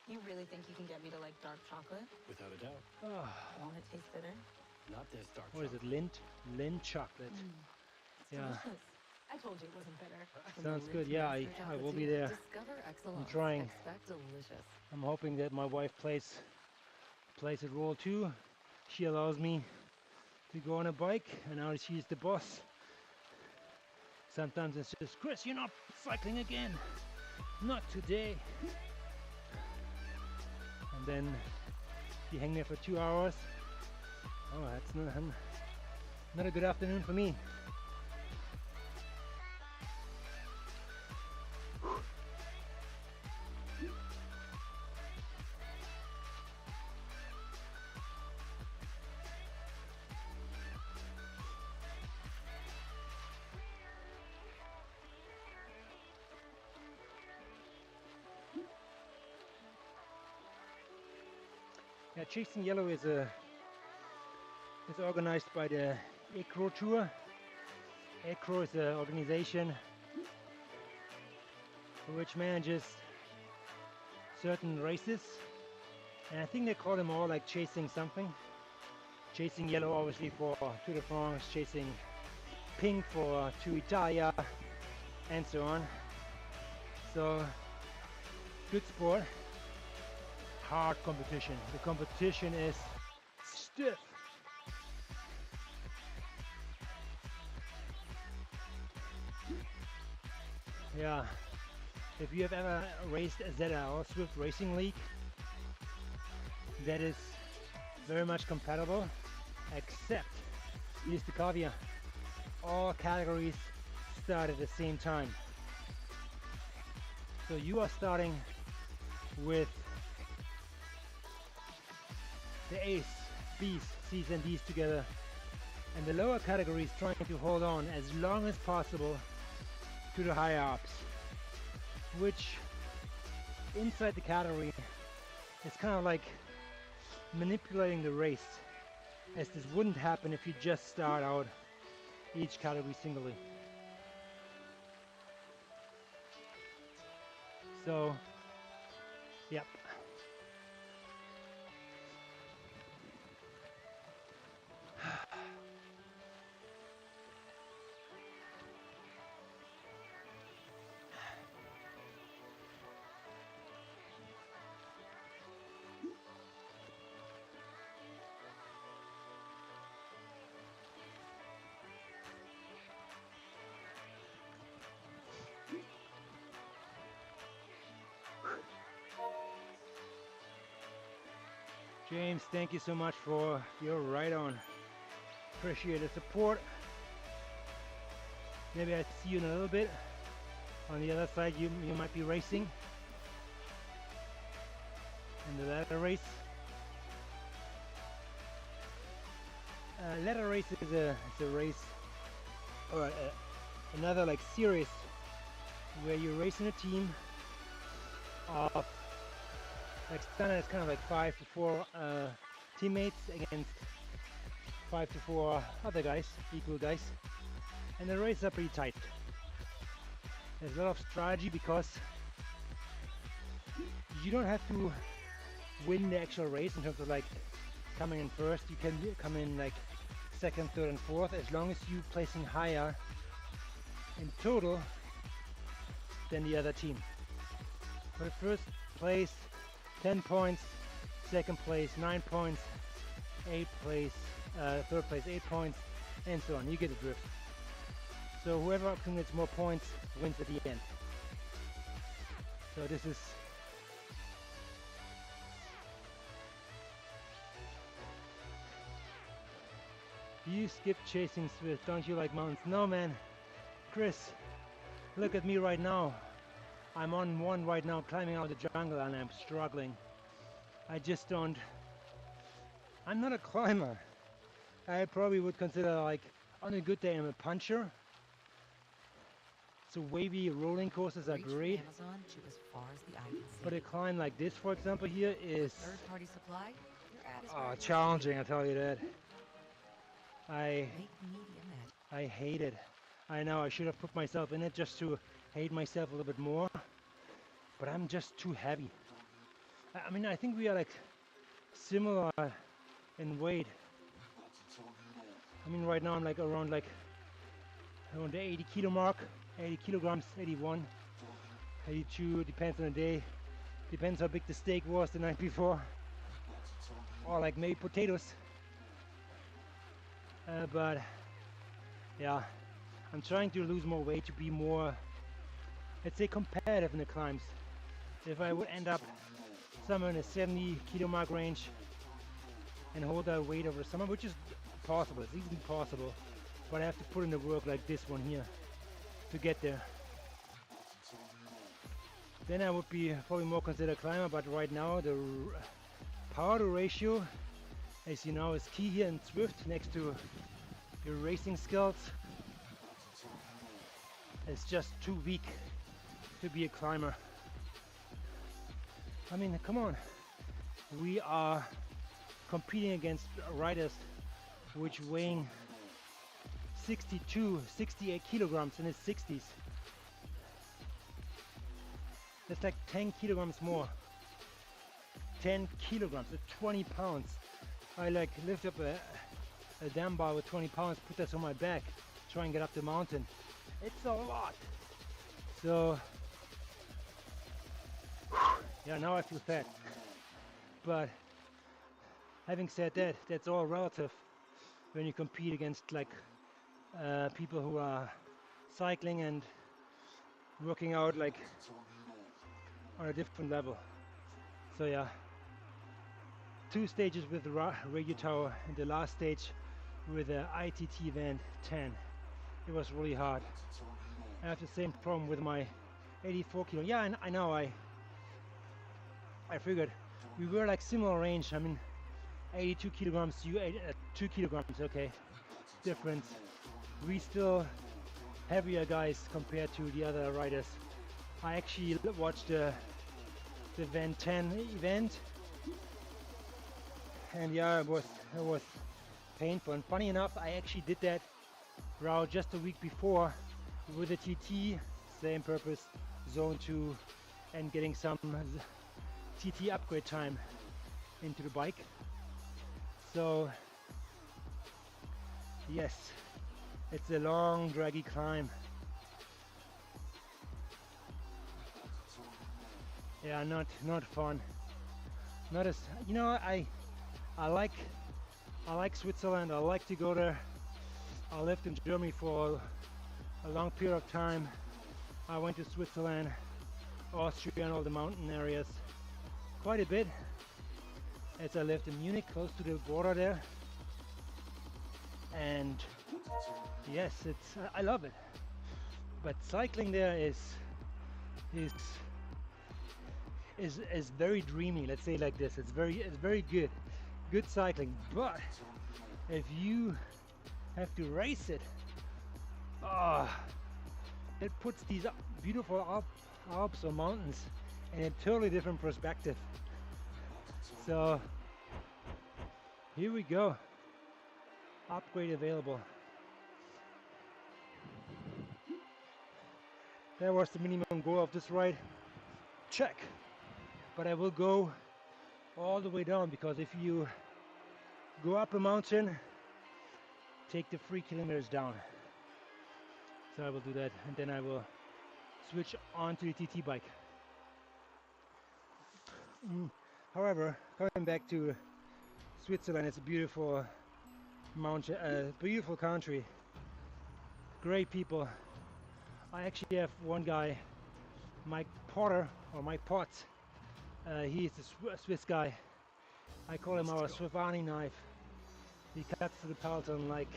You really think you can get me to like dark chocolate? Without a doubt. Won't it taste bitter? Not this dark what is it, chocolate. Lint chocolate? Yeah, Delicious. I told you it wasn't bitter. sounds good. Yeah, I will be there. Discover excellence. I'm trying. Expect delicious. I'm hoping that my wife plays at roll 2. She allows me to go on a bike, and now she's the boss. Sometimes it's just, Chris, you're not cycling again. Not today. And then you hang there for 2 hours. Oh, that's not a good afternoon for me. Yeah, Chasing Yellow is organized by the Acro Tour. Acro is an organization which manages certain races, and I think they call them all like Chasing something. Chasing Yellow obviously for Tour de France, Chasing Pink for Tour Italia, and so on. So good sport. Hard competition. The competition is stiff. Yeah, if you have ever raced a ZL Swift Racing League, that is very much compatible, except, here's the caveat, all categories start at the same time. So you are starting with the A's, B's, C's and D's together, and the lower categories trying to hold on as long as possible to the higher ups, which inside the category is kind of like manipulating the race, as this wouldn't happen if you just start out each category singly. So, yep. James, thank you so much for your ride on. Appreciate the support. Maybe I see you in a little bit. On the other side, you might be racing in the ladder race. Ladder race is a race or another like series where you race in a team of like standard is kind of like 5 to 4 teammates against 5 to 4 other guys, equal guys, and the races are pretty tight. There's a lot of strategy because you don't have to win the actual race in terms of like coming in first. You can come in like second, third, and fourth as long as you placing higher in total than the other team. For the first place, 10 points, second place, 9 points, third place, 8 points, and so on. You get the drift. So whoever accumulates more points wins at the end. So this is you skip chasing Swift, don't you like mountains? No man, Chris, look at me right now. I'm on one right now climbing out of the jungle and I'm struggling. I just don't, I'm not a climber. I probably would consider like on a good day I'm a puncher. So wavy rolling courses are Reach from great, Amazon to as far as the eye can see. but a climb like this, for example, here is Third-party supply, your ad is where it needs to challenging. I tell you that. be. Make media match. I hate it. I know I should have put myself in it just to hate myself a little bit more, but I'm just too heavy. I mean, I think we are like similar in weight. I mean, right now I'm like around the 80 kilo mark. 80 kilograms, 81, 82, depends on the day, depends how big the steak was the night before, or like maybe potatoes. But yeah, I'm trying to lose more weight to be more, let's say, competitive in the climbs. If I would end up somewhere in the 70 kilo mark range and hold that weight over the summer, which is possible, it's easily possible, but I have to put in the work like this one here to get there. Then I would be probably more considered a climber, but right now the power to ratio, as you know, is key here in Swift next to your racing skills. It's just too weak to be a climber. I mean, come on. We are competing against riders which weighing 62, 68 kilograms in his 60s. That's like 10 kilograms more. 10 kilograms, that's 20 pounds. I like lift up a damn bar with 20 pounds, put that on my back, try and get up the mountain. It's a lot. So, yeah, now I feel fat. But having said that, that's all relative when you compete against like people who are cycling and working out like on a different level. So yeah, 2 stages with the radio tower and the last stage with the ITT Van 10. It was really hard. I have the same problem with my 84 kilo. Yeah, I know, I figured we were like similar range. I mean, 82 kilograms, you 2 kilograms, okay, difference. We still heavier guys compared to the other riders. I actually watched the Van 10 event, and yeah, it was painful. And funny enough, I actually did that route just a week before with a TT, same purpose, Zone 2, and getting some TT upgrade time into the bike. So yes, it's a long, draggy climb. Yeah, not fun. Not as, you know, I like Switzerland. I like to go there. I lived in Germany for a long period of time. I went to Switzerland, Austria, and all the mountain areas quite a bit. as I lived in Munich, close to the border there. And yes, it's I love it. But cycling there is is very dreamy. Let's say it like this. It's very good cycling. But if you have to race it, ah, it puts these beautiful Alps or mountains in a totally different perspective. So here we go. Upgrade available. That was the minimum goal of this ride. Check. But I will go all the way down, because if you go up a mountain, take the 3 kilometers down. So I will do that, and then I will switch on to the TT bike. However, coming back to Switzerland, it's a beautiful mountain, beautiful country, great people. I actually have one guy, Mike Potter, or Mike Potts. He's a Swiss guy. I call him our Swiftani knife. He cuts to the peloton like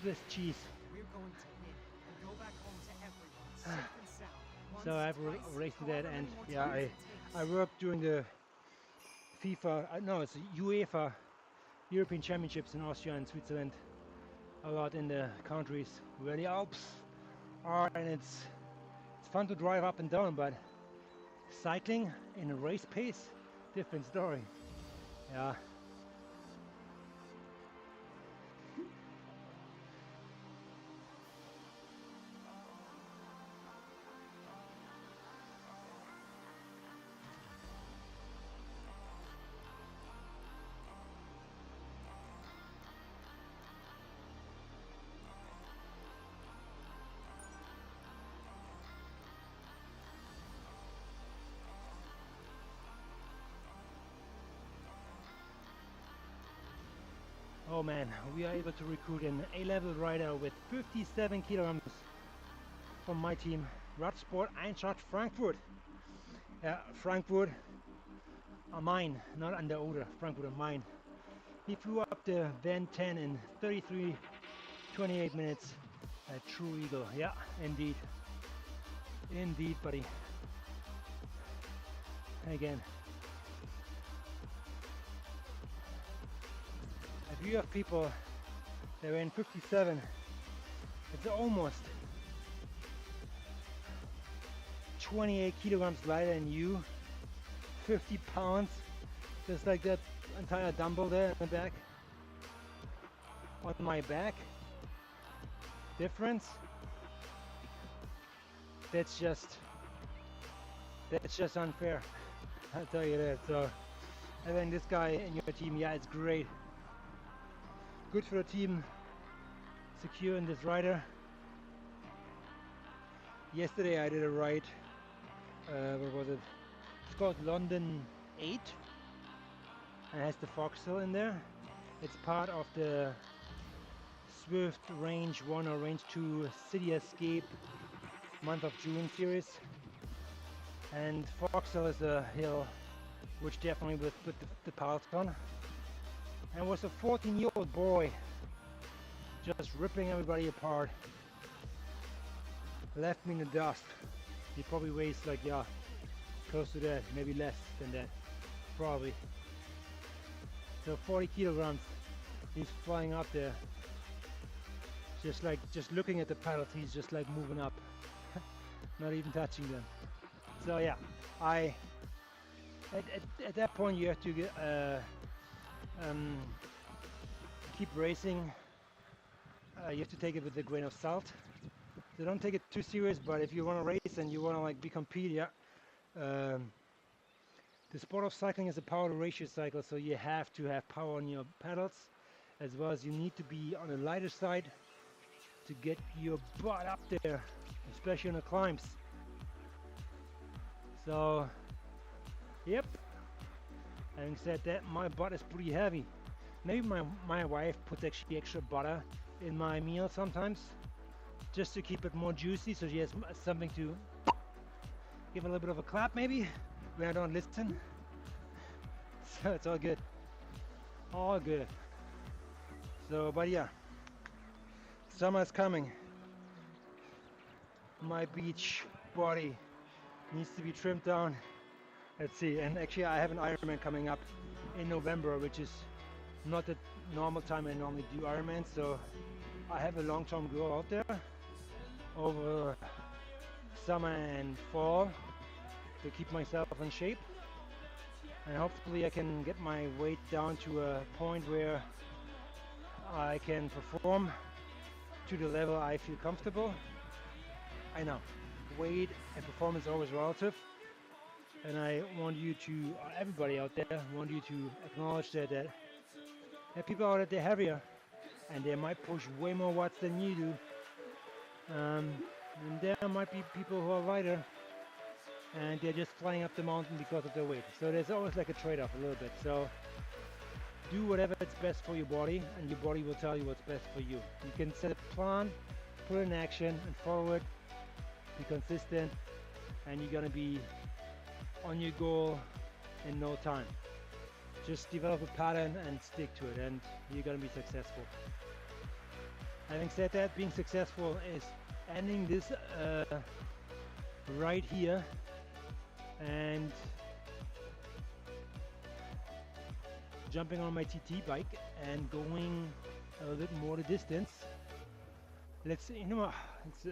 Swiss cheese. We're going to win and go back home to everyone, safe and sound. So I've raced to that, and yeah, I worked during the FIFA, no, it's UEFA European Championships in Austria and Switzerland, a lot in the countries where the Alps are, and it's fun to drive up and down, but cycling in a race pace, different story. Yeah. Oh man, we are able to recruit an A-level rider with 57 kilograms from my team, Radsport Eintracht Frankfurt. Frankfurt are mine, not under Oder, Frankfurt are mine. He flew up the Van 10 in 33:28 minutes. A true eagle, yeah, indeed. Indeed, buddy. Again. If you have people that are in 57, it's almost 28 kilograms lighter than you, 50 pounds, just like that entire dumbbell there in the back, on my back. Difference? That's just unfair. I'll tell you that. So having this guy in your team, yeah, it's great. Good for the team, secure in this rider. Yesterday I did a ride, what was it? It's called London 8, and it has the Foxhill in there. It's part of the Swift Range 1 or Range 2 City Escape month of June series. And Foxhill is a hill which definitely would put the peloton. And was a 14-year-old boy just ripping everybody apart. Left me in the dust. He probably weighs like, yeah, close to that, maybe less than that, probably. So 40 kilograms, he's flying up there. Just looking at the pedals, he's just like moving up, not even touching them. So yeah, at that point you have to get, keep racing. You have to take it with a grain of salt. So don't take it too serious, but if you want to race and you want to like be compete, yeah. The sport of cycling is a power to ratio cycle, so you have to have power on your pedals, as well as you need to be on the lighter side to get your butt up there, especially on the climbs. So, yep. Having said that, my butt is pretty heavy. Maybe my wife puts actually extra butter in my meal sometimes, just to keep it more juicy, so she has something to give a little bit of a clap maybe when I don't listen. It's all good. All good. So, but yeah, summer's coming. My beach body needs to be trimmed down. Let's see. And actually, I have an Ironman coming up in November, which is not the normal time I normally do Ironman. So I have a long-term goal out there over summer and fall to keep myself in shape. And hopefully I can get my weight down to a point where I can perform to the level I feel comfortable. I know weight and performance are always relative, and I want you to, everybody out there, want you to acknowledge that there are people out there heavier, and they might push way more watts than you do. And there might be people who are lighter, and they're just flying up the mountain because of their weight. So there's always like a trade-off a little bit. So do whatever is best for your body, and your body will tell you what's best for you. You can set a plan, put it in action, and follow it. Be consistent, and you're gonna be on your goal in no time. Just develop a pattern and stick to it, and you're gonna be successful. Having said that, being successful is ending this right here and jumping on my TT bike and going a little bit more the distance. Let's see, you know what,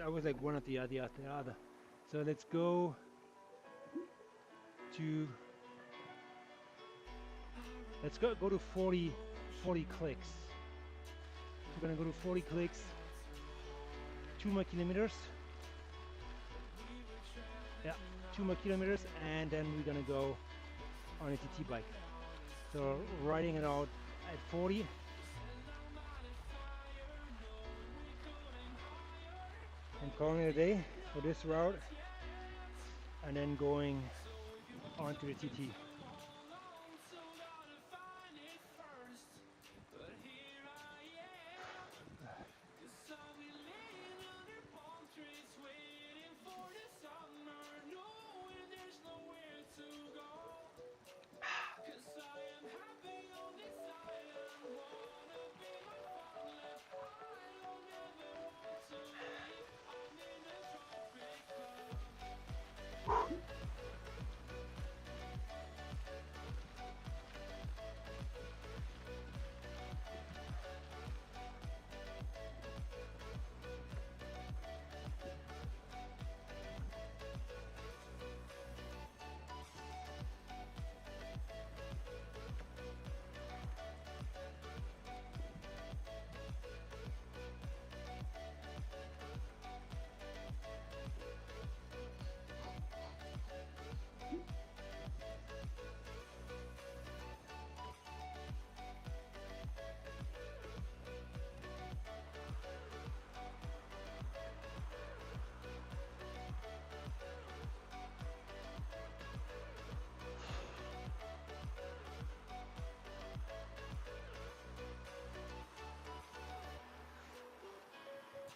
I was like one after the other. So let's go to, go to 40 clicks. We're gonna go to 40 clicks, 2 more kilometers. Yeah, 2 more kilometers, and then we're gonna go on a TT bike. So riding it out at 40. And calling it a day for this route, and then going onto the TT.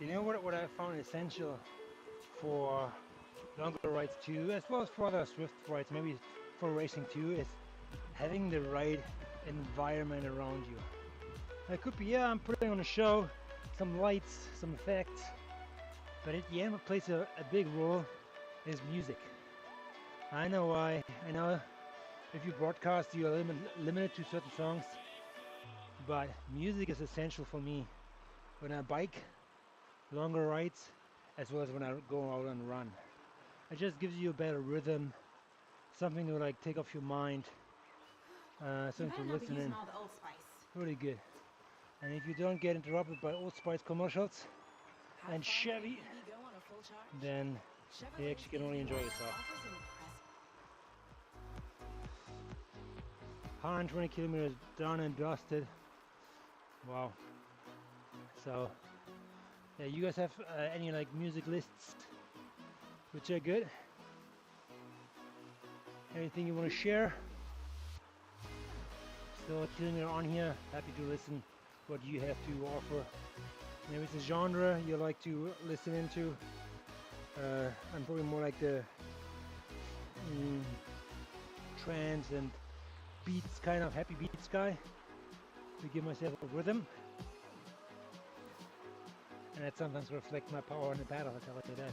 You know what I found essential for longer rides too, as well as for other Swift rides, maybe for racing too, is having the right environment around you. It could be, yeah, I'm putting on a show, some lights, some effects, but at the end what plays a big role is music. I know why. I know if you broadcast, you're limited to certain songs, but music is essential for me when I bike, longer rides, as well as when I go out and run. It just gives you a better rhythm, something to like take off your mind, something to listen in. All the Old Spice. Really good. And if you don't get interrupted by Old Spice commercials and Chevy, then you actually can only enjoy yourself. 120 kilometers done and dusted. Wow. So, yeah, you guys have any like music lists which are good? Anything you want to share? Still a kilometer on here. Happy to listen what you have to offer. Maybe it's a genre you like to listen into. I'm probably more like the trance and beats, kind of happy beats guy, to give myself a rhythm. And that sometimes reflects my power in the battle, I'll tell you that.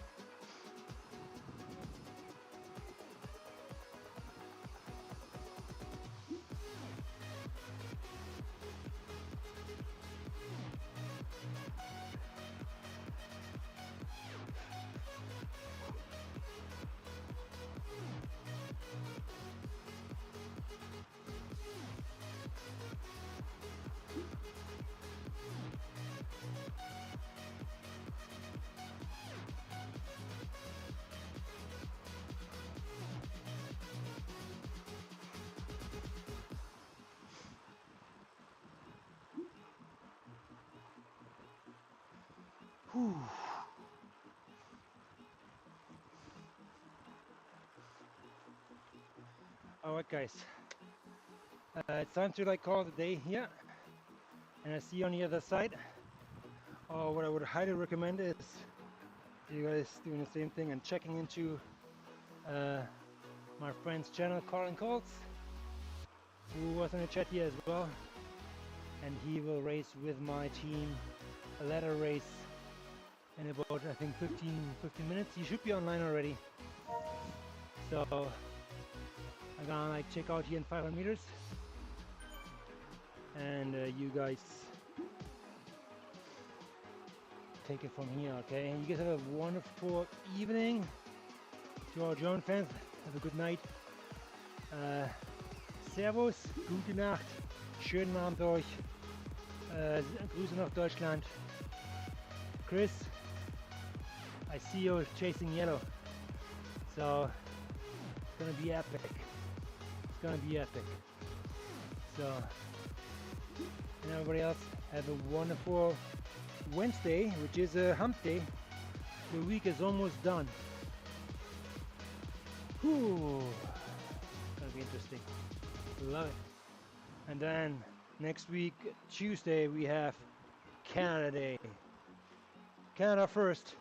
Whew. Alright guys, it's time to like call it a day here, and I see you on the other side. What I would highly recommend is you guys doing the same thing and checking into my friend's channel, Colin Colts, who was in the chat here as well, and he will race with my team a ladder race in about I think 15 minutes. He should be online already, so I'm gonna like check out here in 500 meters, and you guys take it from here, okay? And you guys have a wonderful evening. To our German fans, have a good night. Servus, gute Nacht, schönen Abend euch. Grüße nach Deutschland. Chris, I see you chasing yellow. So, it's gonna be epic. It's gonna be epic. So, and everybody else, have a wonderful Wednesday, which is a hump day. The week is almost done. Whew. Gonna be interesting. Love it. And then next week, Tuesday, we have Canada Day. Canada first,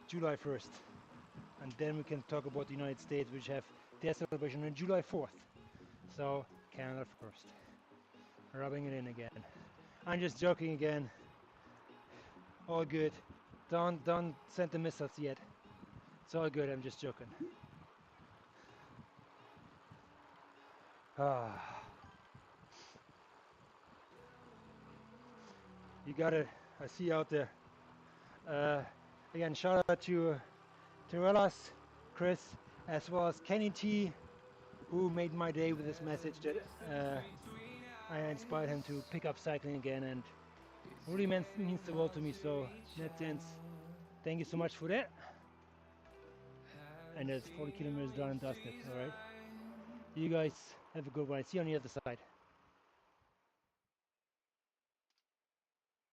July 1st. And then we can talk about the United States, which have their celebration on July 4th. So, Canada first. Rubbing it in again. I'm just joking again. All good. Don't send the missiles yet. It's all good, I'm just joking. You got it. I see you out there. Again, shout out to Torellas, Chris, as well as Kenny T, who made my day with this message that I inspired him to pick up cycling again, and really means the world to me. So in that sense, thank you so much for that. And that's 40 kilometers done and dusted. All right. You guys have a good one. See you on the other side.